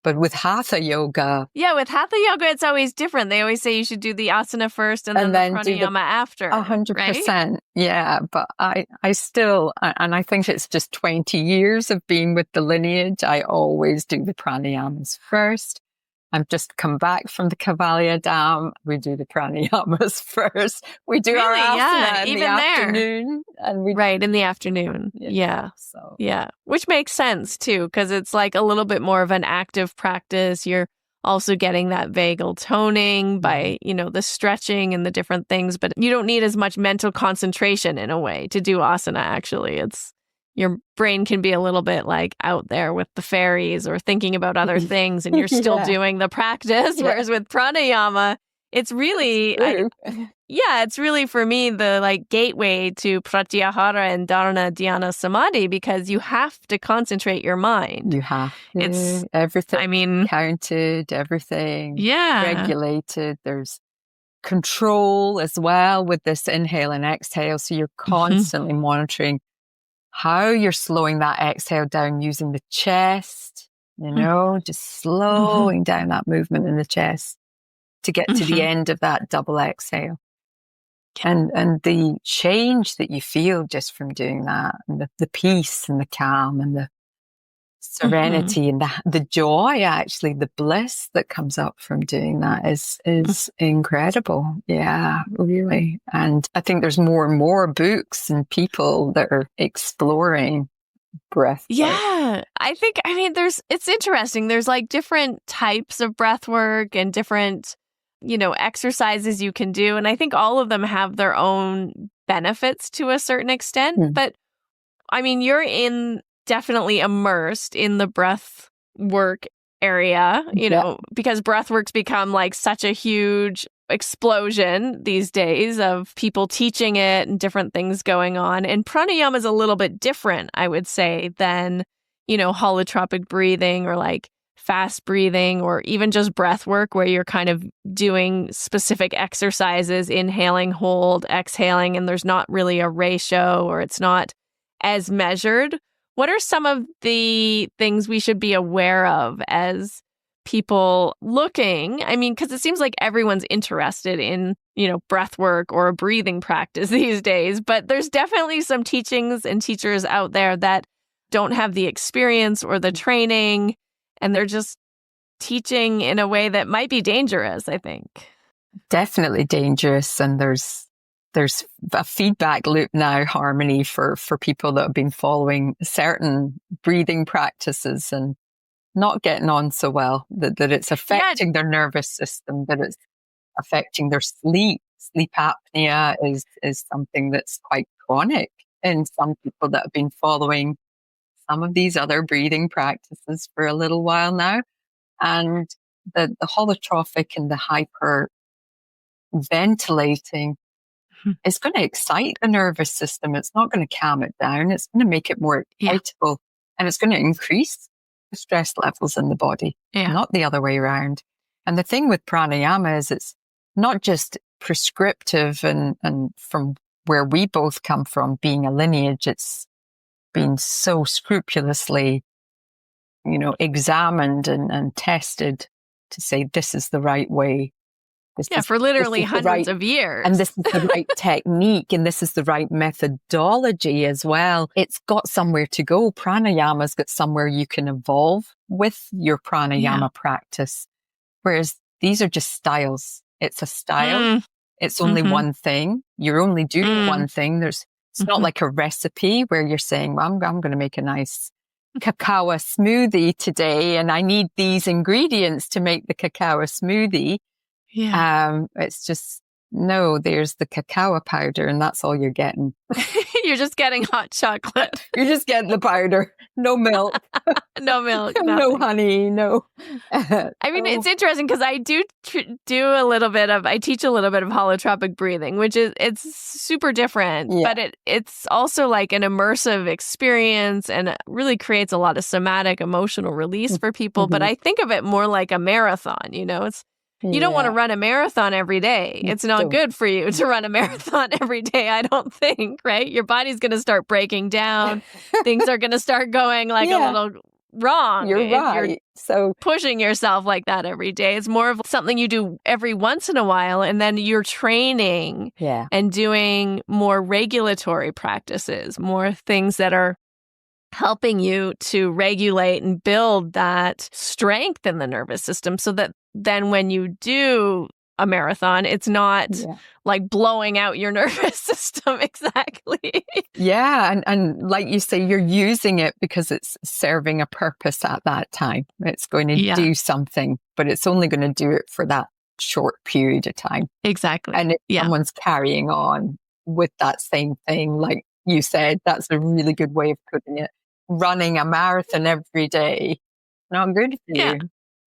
But with Hatha yoga... Yeah, with Hatha yoga, it's always different. They always say you should do the asana first and then the pranayama after. 100%. Right? Yeah, but I still... And I think it's just 20 years of being with the lineage. I always do the pranayamas first. I've just come back from the Kavalya Dam. We do the pranayamas first. We do our asana in the afternoon. And in the afternoon. Yeah. So. Yeah. Which makes sense too, because it's like a little bit more of an active practice. You're also getting that vagal toning by, the stretching and the different things, but you don't need as much mental concentration in a way to do asana, actually. Your brain can be a little bit like out there with the fairies or thinking about other things, and you're still doing the practice. Whereas with pranayama, it's really, it's really for me the gateway to pratyahara and dharana dhyana samadhi, because you have to concentrate your mind. You have to. It's everything. Counted, everything. Regulated. There's control as well with this inhale and exhale. So you're constantly monitoring how you're slowing that exhale down using the chest, just slowing down that movement in the chest to get to the end of that double exhale. And the change that you feel just from doing that, and the peace and the calm and the serenity and the joy, actually, the bliss that comes up from doing that is incredible. Yeah, really. And I think there's more and more books and people that are exploring breath. Yeah. It's interesting. There's different types of breath work and different, exercises you can do. And I think all of them have their own benefits to a certain extent. But you're definitely immersed in the breath work area, because breath work's become such a huge explosion these days of people teaching it and different things going on. And pranayama is a little bit different, I would say, than, holotropic breathing or like fast breathing or even just breath work where you're kind of doing specific exercises, inhaling, hold, exhaling, and there's not really a ratio or it's not as measured. What are some of the things we should be aware of as people looking? I mean, because it seems like everyone's interested in, breath work or a breathing practice these days, but there's definitely some teachings and teachers out there that don't have the experience or the training, and they're just teaching in a way that might be dangerous, I think. Definitely dangerous. And there's a feedback loop now, Harmony, for people that have been following certain breathing practices and not getting on so well, that it's affecting their nervous system, that it's affecting their sleep. Sleep apnea is something that's quite chronic in some people that have been following some of these other breathing practices for a little while now. And the holotropic and the hyperventilating is going to excite the nervous system. It's not going to calm it down. It's going to make it more excitable, and it's going to increase the stress levels in the body, not the other way around. And the thing with pranayama is it's not just prescriptive and from where we both come from, being a lineage, it's been so scrupulously, examined and tested to say this is the right way. For literally hundreds of years. And this is the right technique, and this is the right methodology as well. It's got somewhere to go. Pranayama's got somewhere you can evolve with your pranayama practice. Whereas these are just styles. It's a style. It's only one thing. You're only doing one thing. It's not like a recipe where you're saying, well, I'm going to make a nice cacao smoothie today, and I need these ingredients to make the cacao smoothie. It's just, no, there's the cacao powder, and that's all you're getting. You're just getting hot chocolate. You're just getting the powder. No milk. No milk. No honey. No. I mean, it's interesting because I do a little bit of, I teach a little bit of holotropic breathing, which it's super different, but it's also like an immersive experience and really creates a lot of somatic emotional release for people. But I think of it more like a marathon, you don't want to run a marathon every day. It's not good for you to run a marathon every day, I don't think, right? Your body's going to start breaking down. Things are going to start going like a little wrong. You're right. You're pushing yourself like that every day. It's more of something you do every once in a while, and then you're training and doing more regulatory practices, more things that are helping you to regulate and build that strength in the nervous system so that then when you do a marathon, it's not like blowing out your nervous system. Exactly. Yeah. And like you say, you're using it because it's serving a purpose at that time. It's going to do something, but it's only going to do it for that short period of time. Exactly. And if someone's carrying on with that same thing, like you said, that's a really good way of putting it. Running a marathon every day, not good for you.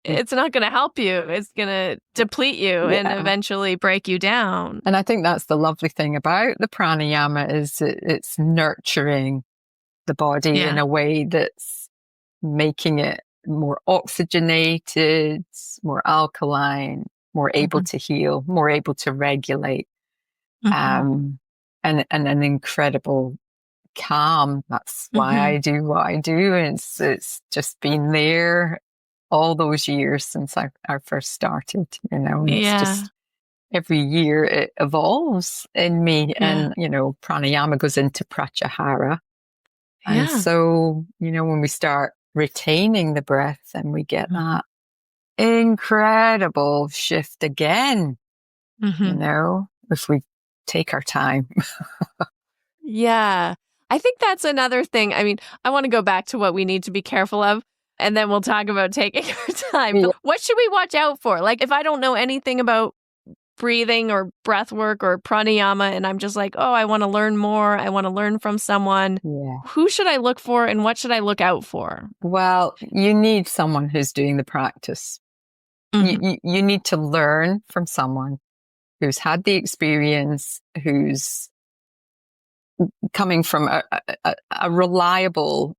It's not going to help you. It's going to deplete you and eventually break you down. And I think that's the lovely thing about the pranayama is it's nurturing the body in a way that's making it more oxygenated, more alkaline, more able to heal, more able to regulate, and an incredible calm. That's why I do what I do. It's just been there all those years since I first started, it's just every year it evolves in me and, pranayama goes into pratyahara. And so, when we start retaining the breath and we get that incredible shift again, if we take our time. I think that's another thing. I mean, I want to go back to what we need to be careful of, and then we'll talk about taking our time. Yeah. What should we watch out for? Like, if I don't know anything about breathing or breath work or pranayama, and I'm just like, oh, I want to learn more, I want to learn from someone, who should I look for and what should I look out for? Well, you need someone who's doing the practice. You need to learn from someone who's had the experience, who's coming from a reliable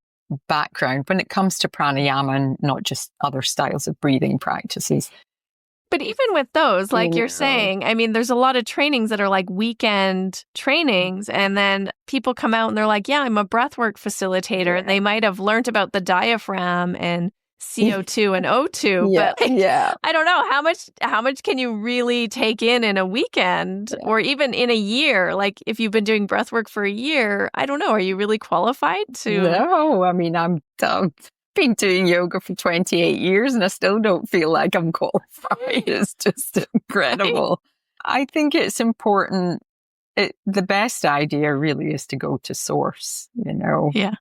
background when it comes to pranayama and not just other styles of breathing practices. But even with those, like you're saying, I mean, there's a lot of trainings that are like weekend trainings, and then people come out and they're like, yeah, I'm a breathwork facilitator. And they might have learned about the diaphragm and CO2 and O2, but I don't know how much can you really take in a weekend or even in a year? Like if you've been doing breathwork for a year, I don't know. Are you really qualified to? No, I mean, I've been doing yoga for 28 years and I still don't feel like I'm qualified. It's just incredible. I think it's important. The best idea really is to go to source, you know? Yeah.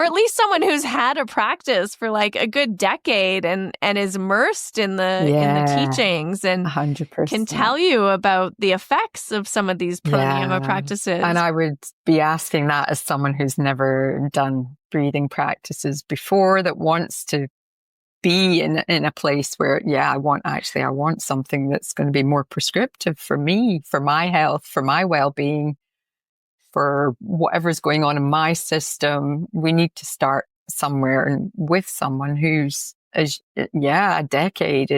Or at least someone who's had a practice for like a good decade and is immersed in the teachings and 100%. can tell you about the effects of some of these pranayama practices. And I would be asking that as someone who's never done breathing practices before, that wants to be in a place where, I want something that's going to be more prescriptive for me, for my health, for my well-being, for whatever's going on in my system. We need to start somewhere, and with someone who's, a decade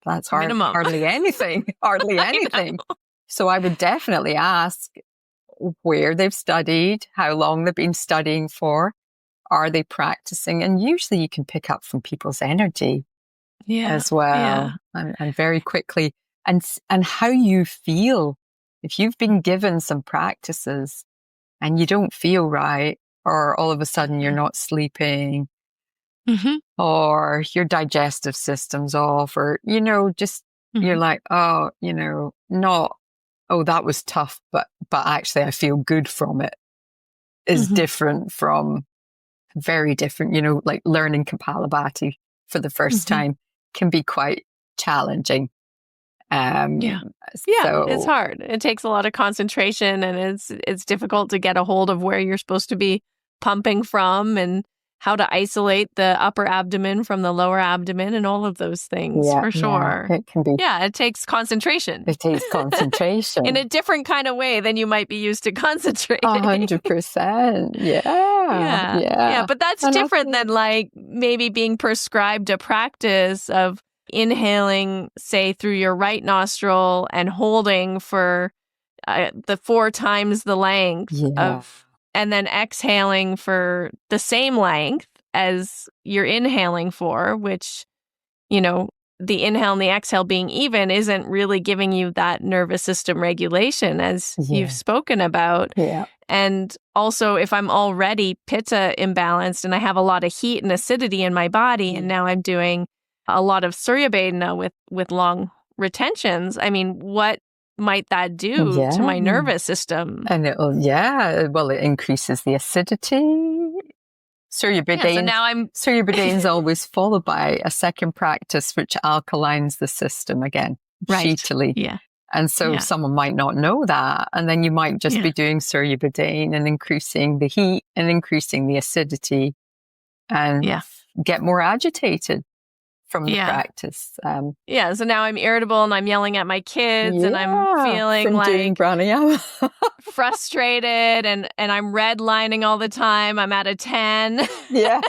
that's hardly anything, So I would definitely ask where they've studied, how long they've been studying for, are they practicing? And usually you can pick up from people's energy as well, and very quickly, and how you feel. If you've been given some practices and you don't feel right, or all of a sudden you're not sleeping, or your digestive system's off, or, you're like, that was tough, but actually I feel good from it, is different from, very different, like learning Kapalabhati for the first time can be quite challenging. It's hard. It takes a lot of concentration, and it's difficult to get a hold of where you're supposed to be pumping from and how to isolate the upper abdomen from the lower abdomen and all of those things, for sure. It can be. Yeah, it takes concentration. It takes concentration. In a different kind of way than you might be used to concentrating. 100%. Yeah. But that's different than like maybe being prescribed a practice of inhaling, say, through your right nostril and holding for the 4 times the length of, and then exhaling for the same length as you're inhaling for, which, the inhale and the exhale being even isn't really giving you that nervous system regulation as you've spoken about. Yeah. And also, if I'm already pitta imbalanced and I have a lot of heat and acidity in my body, and now I'm doing a lot of Surya Vedana with long retentions, I mean, what might that do to my nervous system? And it increases the acidity. Surya Vedana, Surya Vedana is always followed by a second practice which alkalines the system again, sheetily. Yeah. And so someone might not know that. And then you might just be doing Surya Vedana and increasing the heat and increasing the acidity and get more agitated from the practice. So now I'm irritable and I'm yelling at my kids and I'm feeling from like doing pranayama. frustrated and I'm redlining all the time. I'm at a 10. Yeah.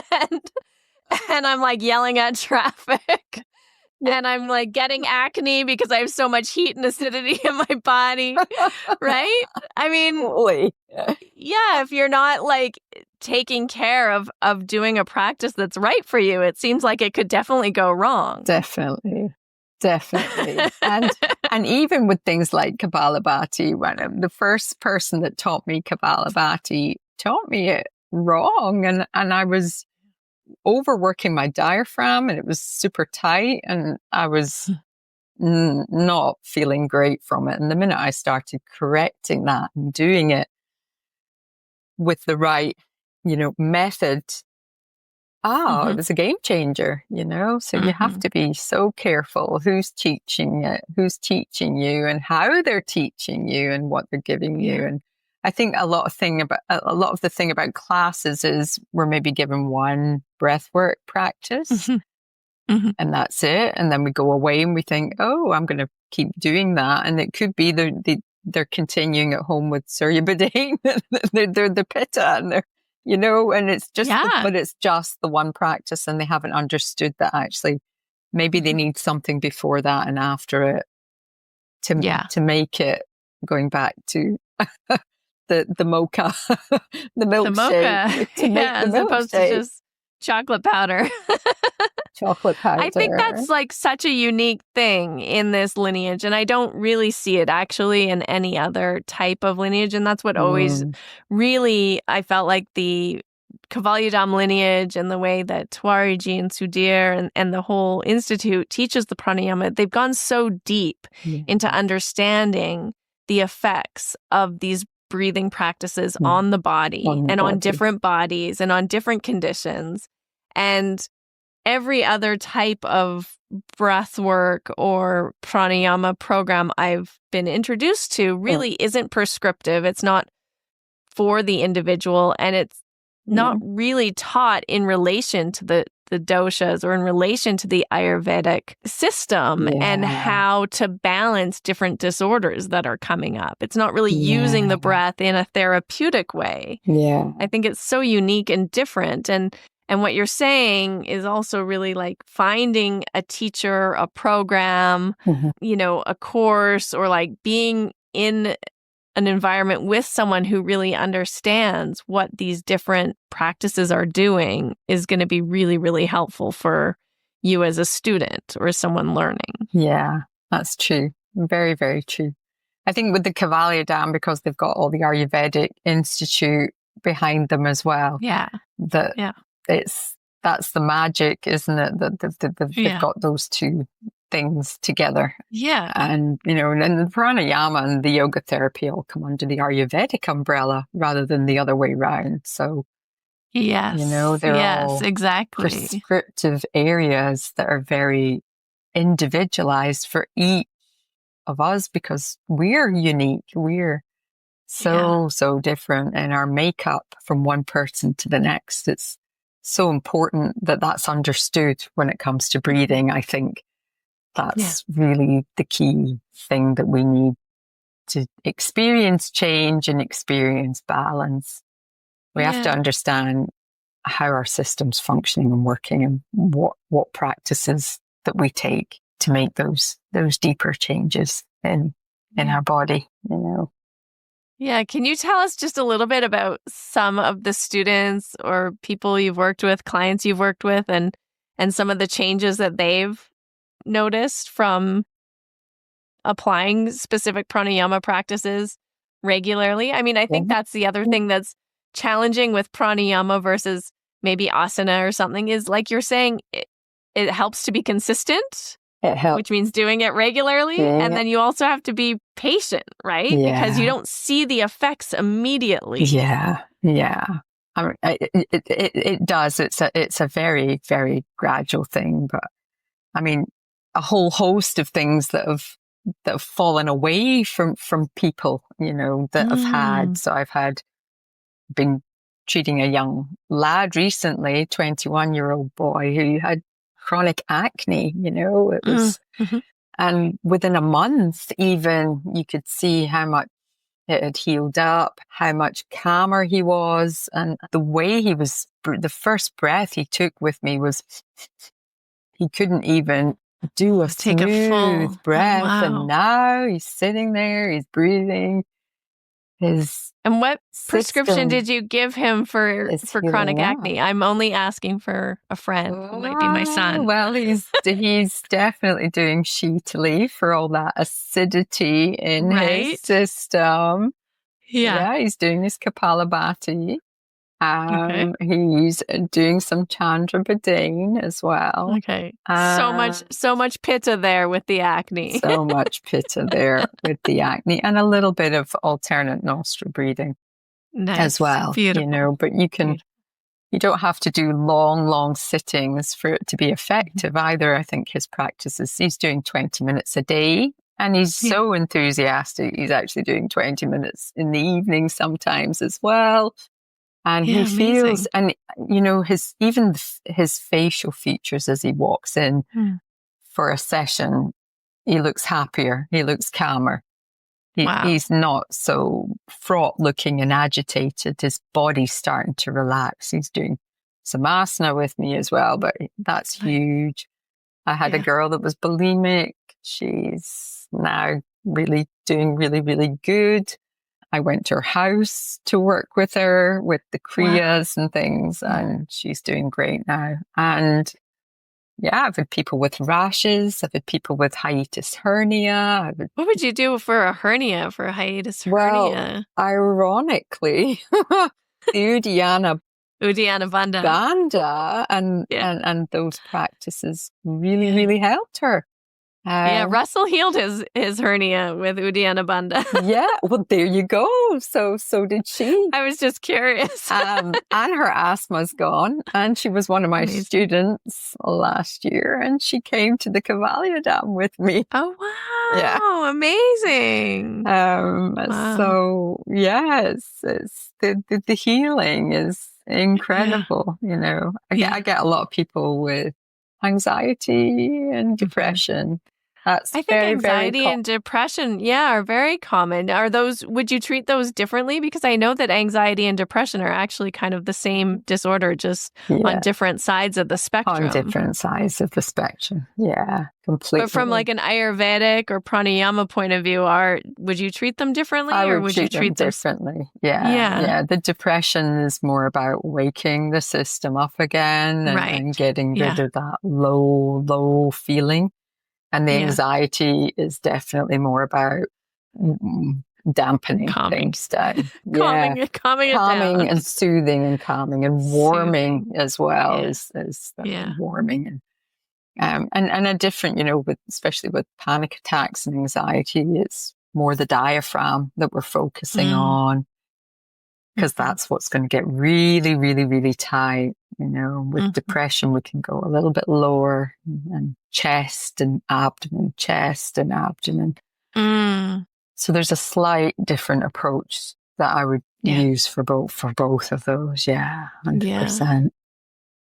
and I'm like yelling at traffic. And I'm like getting acne because I have so much heat and acidity in my body. Right? I mean, if you're not like taking care of doing a practice that's right for you, it seems like it could definitely go wrong. Definitely. And even with things like Kapalabhati, when the first person that taught me Kapalabhati taught me it wrong, and I was overworking my diaphragm and it was super tight and I was not feeling great from it. And the minute I started correcting that and doing it with the right, method, it was a game changer, So you have to be so careful who's teaching it, who's teaching you and how they're teaching you and what they're giving you. And I think a lot of the thing about classes is we're maybe given one breathwork practice Mhm. and that's it. And then we go away and we think, oh, I'm going to keep doing that. And it could be they're continuing at home with Surya Boudin. they're the pitta and and it's just, Yeah. but it's just the one practice, and they haven't understood that actually maybe they need something before that and after it to make it, going back to the mocha, the The mocha. milkshake, to make the As opposed to milkshake. just chocolate powder. Chocolate powder. I think that's like such a unique thing in this lineage. And I don't really see it actually in any other type of lineage. And that's what always really, I felt like the Kavalyadam lineage and the way that Twariji and Sudhir and the whole institute teaches the pranayama, they've gone so deep into understanding the effects of these breathing practices on the body on different bodies and on different conditions. And every other type of breath work or pranayama program I've been introduced to really isn't prescriptive. It's not for the individual, and it's not really taught in relation to the doshas or in relation to the Ayurvedic system and how to balance different disorders that are coming up. It's not really using the breath in a therapeutic way. Yeah. I think it's so unique and different. And what you're saying is also really like finding a teacher, a program, a course, or like being in an environment with someone who really understands what these different practices are doing is going to be really, really helpful for you as a student or someone learning. Yeah, that's true. Very, very true. I think with the Kavalyadam, because they've got all the Ayurvedic Institute behind them as well. Yeah. That's the magic, isn't it? That they've got those two things together. Yeah. And, and the pranayama and the yoga therapy all come under the Ayurvedic umbrella rather than the other way around. So, they're all exactly prescriptive areas that are very individualized for each of us because we're unique. We're so different in our makeup from one person to the next. It's so important that that's understood when it comes to breathing. I think that's really the key thing that we need to experience change and experience balance. We have to understand how our system's functioning and working and what practices that we take to make those deeper changes in our body, Yeah. Can you tell us just a little bit about some of the students or people you've worked with, clients you've worked with, and some of the changes that they've noticed from applying specific pranayama practices regularly? I mean, I think that's the other thing that's challenging with pranayama versus maybe asana or something is, like you're saying, it helps to be consistent. It helps. Which means doing it regularly. And then you also have to be patient, right? Yeah. Because you don't see the effects immediately. Yeah. Yeah. I mean, it does. It's a very, very gradual thing. But I mean, a whole host of things that have fallen away from people, that I've had. So I've been treating a young lad recently, 21-year-old boy who had chronic acne, it was, and within a month, even you could see how much it had healed up, how much calmer he was. And the way he was, the first breath he took with me was, he couldn't even do a smooth breath. Oh, wow. And now he's sitting there, he's breathing. And what prescription did you give him for chronic acne? I'm only asking for a friend who might be my son. Well, he's definitely doing Shitali for all that acidity in his system. Yeah, he's doing his Kapalabhati. He's doing some Chandra Boudin as well. Okay. So much pitta there with the acne. So much pitta there with the acne, and a little bit of alternate nostril breathing as well. Beautiful. But you don't have to do long sittings for it to be effective either. I think his practices, he's doing 20 minutes a day, and he's so enthusiastic. He's actually doing 20 minutes in the evening sometimes as well. And Yeah, he feels, amazing. and his facial features as he walks in for a session, he looks happier, he looks calmer. Wow. He's not so fraught looking and agitated. His body's starting to relax. He's doing some asana with me as well, but that's huge. I had a girl that was bulimic. She's now really doing really, really good. I went to her house to work with her with the kriyas and things, and she's doing great now. And yeah, I've had people with rashes. I've had people with hiatus hernia. What would you do for a hernia, for a hiatus hernia? Well, ironically, the Uddiyana Bandha. Bandha and those practices really, really helped her. Russell healed his hernia with Uddiyana Bandha. Yeah, well, there you go. So did she. I was just curious. And her asthma's gone. And she was one of my students last year. And she came to the Kavalia Dam with me. Oh, wow. Yeah. Amazing. Wow. So, yes, it's the healing is incredible. I get a lot of people with anxiety and depression. I think anxiety and depression, are very common. Would you treat those differently? Because I know that anxiety and depression are actually kind of the same disorder, just on different sides of the spectrum. On different sides of the spectrum. Yeah, completely. But from like an Ayurvedic or Pranayama point of view, would you treat them differently? Or would you treat them differently? Yeah. The depression is more about waking the system up again and getting rid of that low feeling. And the anxiety is definitely more about dampening things down. calming it down. And soothing and calming and warming as well is warming. And a different, especially with panic attacks and anxiety, it's more the diaphragm that we're focusing on. Because that's what's going to get really, really, really tight. With depression, we can go a little bit lower and chest and abdomen. So there's a slight different approach that I would use for both of those. Yeah, 100%.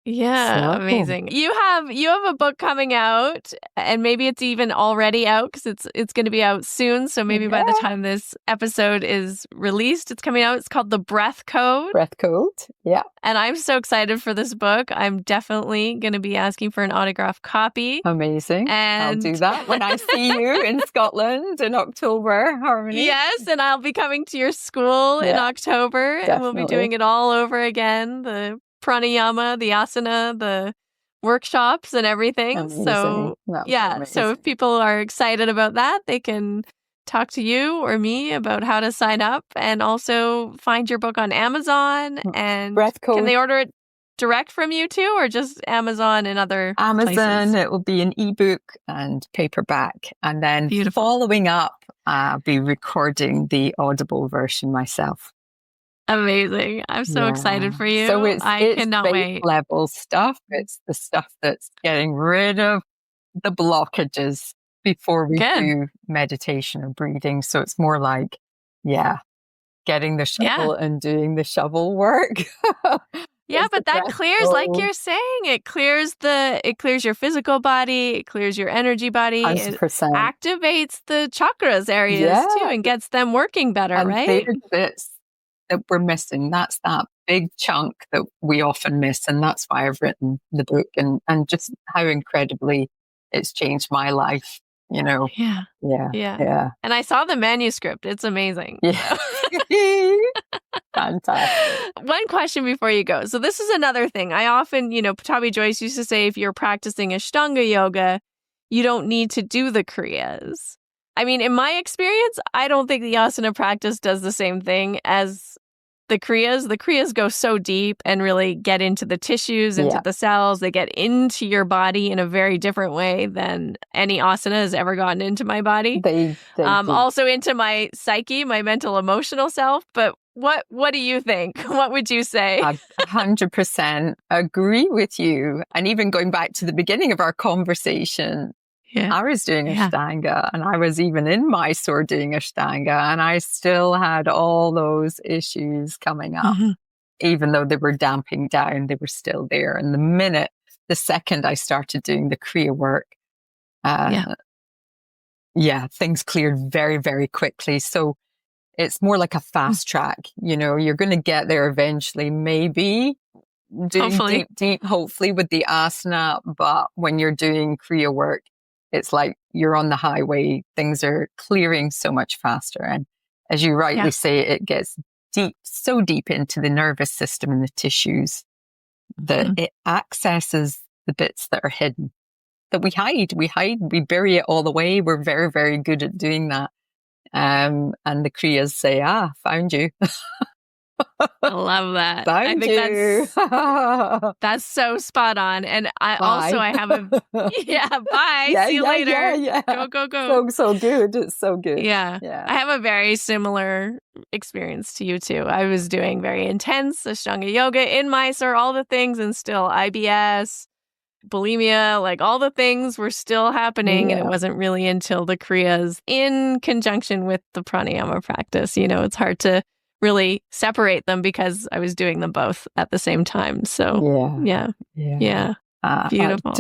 Yeah, so amazing. You have a book coming out, and maybe it's even already out because it's going to be out soon. So maybe by the time this episode is released, it's coming out. It's called The Breath Code. Breath Code, yeah. And I'm so excited for this book. I'm definitely going to be asking for an autographed copy. Amazing. And I'll do that when I see you in Scotland in October, Harmony. Yes, and I'll be coming to your school in October, definitely. And we'll be doing it all over again. The pranayama, the asana, the workshops and everything. Amazing. So so if people are excited about that, they can talk to you or me about how to sign up, and also find your book on Amazon. And Breath Code. Can they order it direct from you too, or just Amazon and other Amazon? places? It will be an ebook and paperback, and then following up, I'll be recording the Audible version myself. Amazing. I'm so excited for you. So I cannot wait. Level stuff. It's the stuff that's getting rid of the blockages before we do meditation or breathing. So it's more like, getting the shovel and doing the shovel work. Yeah, but that clears, like you're saying, it clears your physical body, it clears your energy body, 100%. It activates the chakras areas too, and gets them working better, right? Bits that we're missing. That's that big chunk that we often miss. And that's why I've written the book, and just how incredibly it's changed my life, Yeah. And I saw the manuscript. It's amazing. Yeah. Fantastic. One question before you go. So this is another thing. I often, Patabi Joyce used to say, if you're practicing Ashtanga yoga, you don't need to do the kriyas. I mean, in my experience, I don't think the asana practice does the same thing as the kriyas. The kriyas go so deep and really get into the tissues, into the cells. They get into your body in a very different way than any asana has ever gotten into my body. They also into my psyche, my mental, emotional self. But what do you think? What would you say? 100% agree with you. And even going back to the beginning of our conversation, I was doing Ashtanga, and I was even in Mysore doing Ashtanga, and I still had all those issues coming up. even though they were damping down, they were still there. And the second I started doing the Kriya work, things cleared very, very quickly. So it's more like a fast track. You're going to get there eventually, maybe doing deep, hopefully with the asana. But when you're doing Kriya work, it's like you're on the highway. Things are clearing so much faster. And as you rightly say, it gets deep, so deep into the nervous system and the tissues that it accesses the bits that are hidden, that we hide, we bury it all the way. We're very, very good at doing that. And the kriyas say, found you. I love that. Found I think you. that's so spot on. And I have a, bye. See you later. Yeah. Go. So good. It's so good. Yeah. I have a very similar experience to you too. I was doing very intense Ashtanga yoga in Mysore, all the things, and still IBS, bulimia, like all the things were still happening. And it wasn't really until the kriyas in conjunction with the pranayama practice, it's hard to really separate them because I was doing them both at the same time. So beautiful.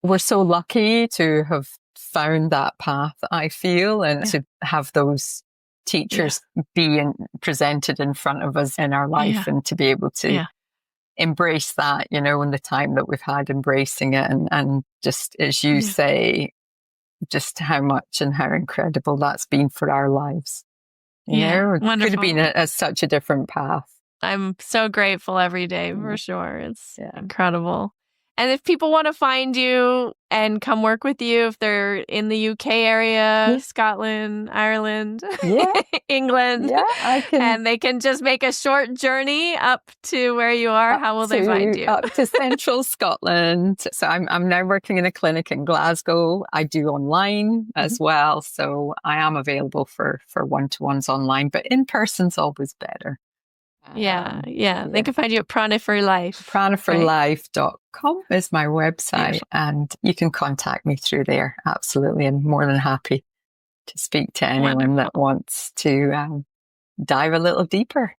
We're so lucky to have found that path, I feel, and to have those teachers being presented in front of us in our life and to be able to embrace that, in the time that we've had embracing it and just, as you say, just how much and how incredible that's been for our lives. It could have been such a different path. I'm so grateful every day for sure. It's incredible. And if people want to find you and come work with you, if they're in the UK area, Scotland, Ireland, England, I can. And they can just make a short journey up to where you are, how will they find you? Up to central Scotland. So I'm now working in a clinic in Glasgow. I do online as well. So I am available for one-to-ones online, but in person's always better. They can find you at Prana for Life. Pranaforlife.com is my website, and you can contact me through there. Absolutely. I'm more than happy to speak to anyone that wants to dive a little deeper.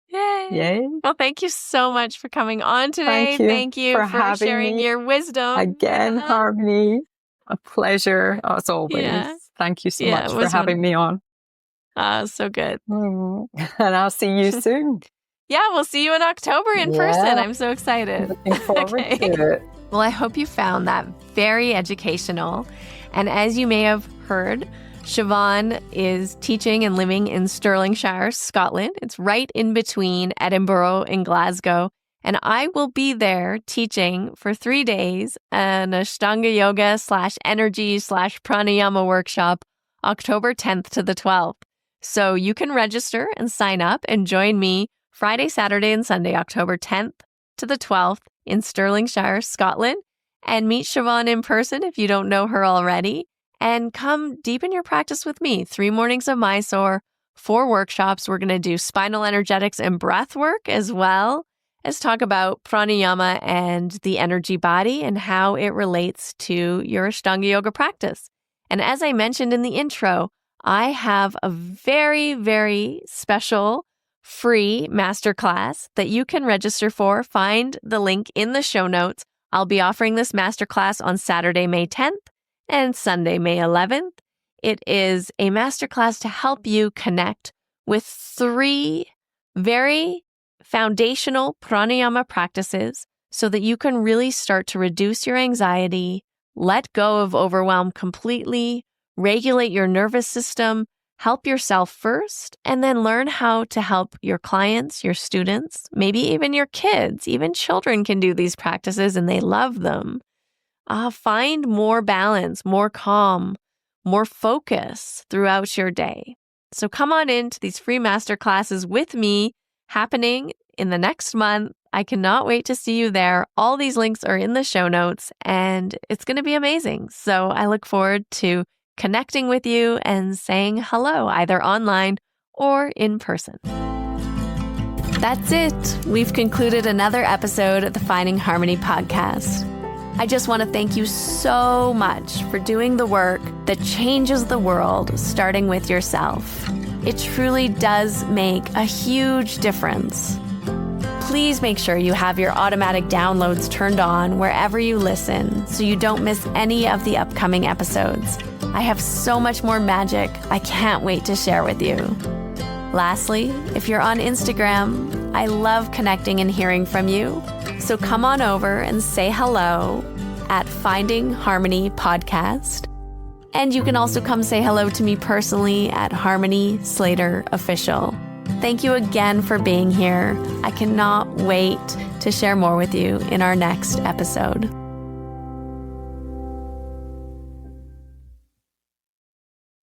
Yay. Well, thank you so much for coming on today. Thank you for sharing your wisdom. Again, Harmony, a pleasure as always. Yeah. Thank you so much for having me on. So good. And I'll see you soon. We'll see you in October in person. I'm so excited. Looking forward to it. Well, I hope you found that very educational. And as you may have heard, Siobhan is teaching and living in Stirlingshire, Scotland. It's right in between Edinburgh and Glasgow. And I will be there teaching for 3 days an Ashtanga yoga /energy /pranayama workshop, October 10th to the 12th. So you can register and sign up and join me Friday, Saturday, and Sunday, October 10th to the 12th in Stirlingshire, Scotland, and meet Siobhan in person if you don't know her already, and come deepen your practice with me. 3 mornings of Mysore, 4 workshops. We're going to do spinal energetics and breath work, as well as talk about pranayama and the energy body and how it relates to your Ashtanga yoga practice. And as I mentioned in the intro, I have a very, very special free masterclass that you can register for. Find the link in the show notes. I'll be offering this masterclass on Saturday, May 10th and Sunday, May 11th. It is a masterclass to help you connect with 3 very foundational pranayama practices so that you can really start to reduce your anxiety, let go of overwhelm completely, regulate your nervous system, help yourself first, and then learn how to help your clients, your students, maybe even your kids. Even children can do these practices and they love them. Find more balance, more calm, more focus throughout your day. So come on into these free masterclasses with me happening in the next month. I cannot wait to see you there. All these links are in the show notes and it's going to be amazing. So I look forward to connecting with you and saying hello, either online or in person. That's it. We've concluded another episode of the Finding Harmony podcast. I just want to thank you so much for doing the work that changes the world, starting with yourself. It truly does make a huge difference. Please make sure you have your automatic downloads turned on wherever you listen so you don't miss any of the upcoming episodes. I have so much more magic I can't wait to share with you. Lastly, if you're on Instagram, I love connecting and hearing from you. So come on over and say hello at Finding Harmony Podcast. And you can also come say hello to me personally at Harmony Slater Official. Thank you again for being here. I cannot wait to share more with you in our next episode.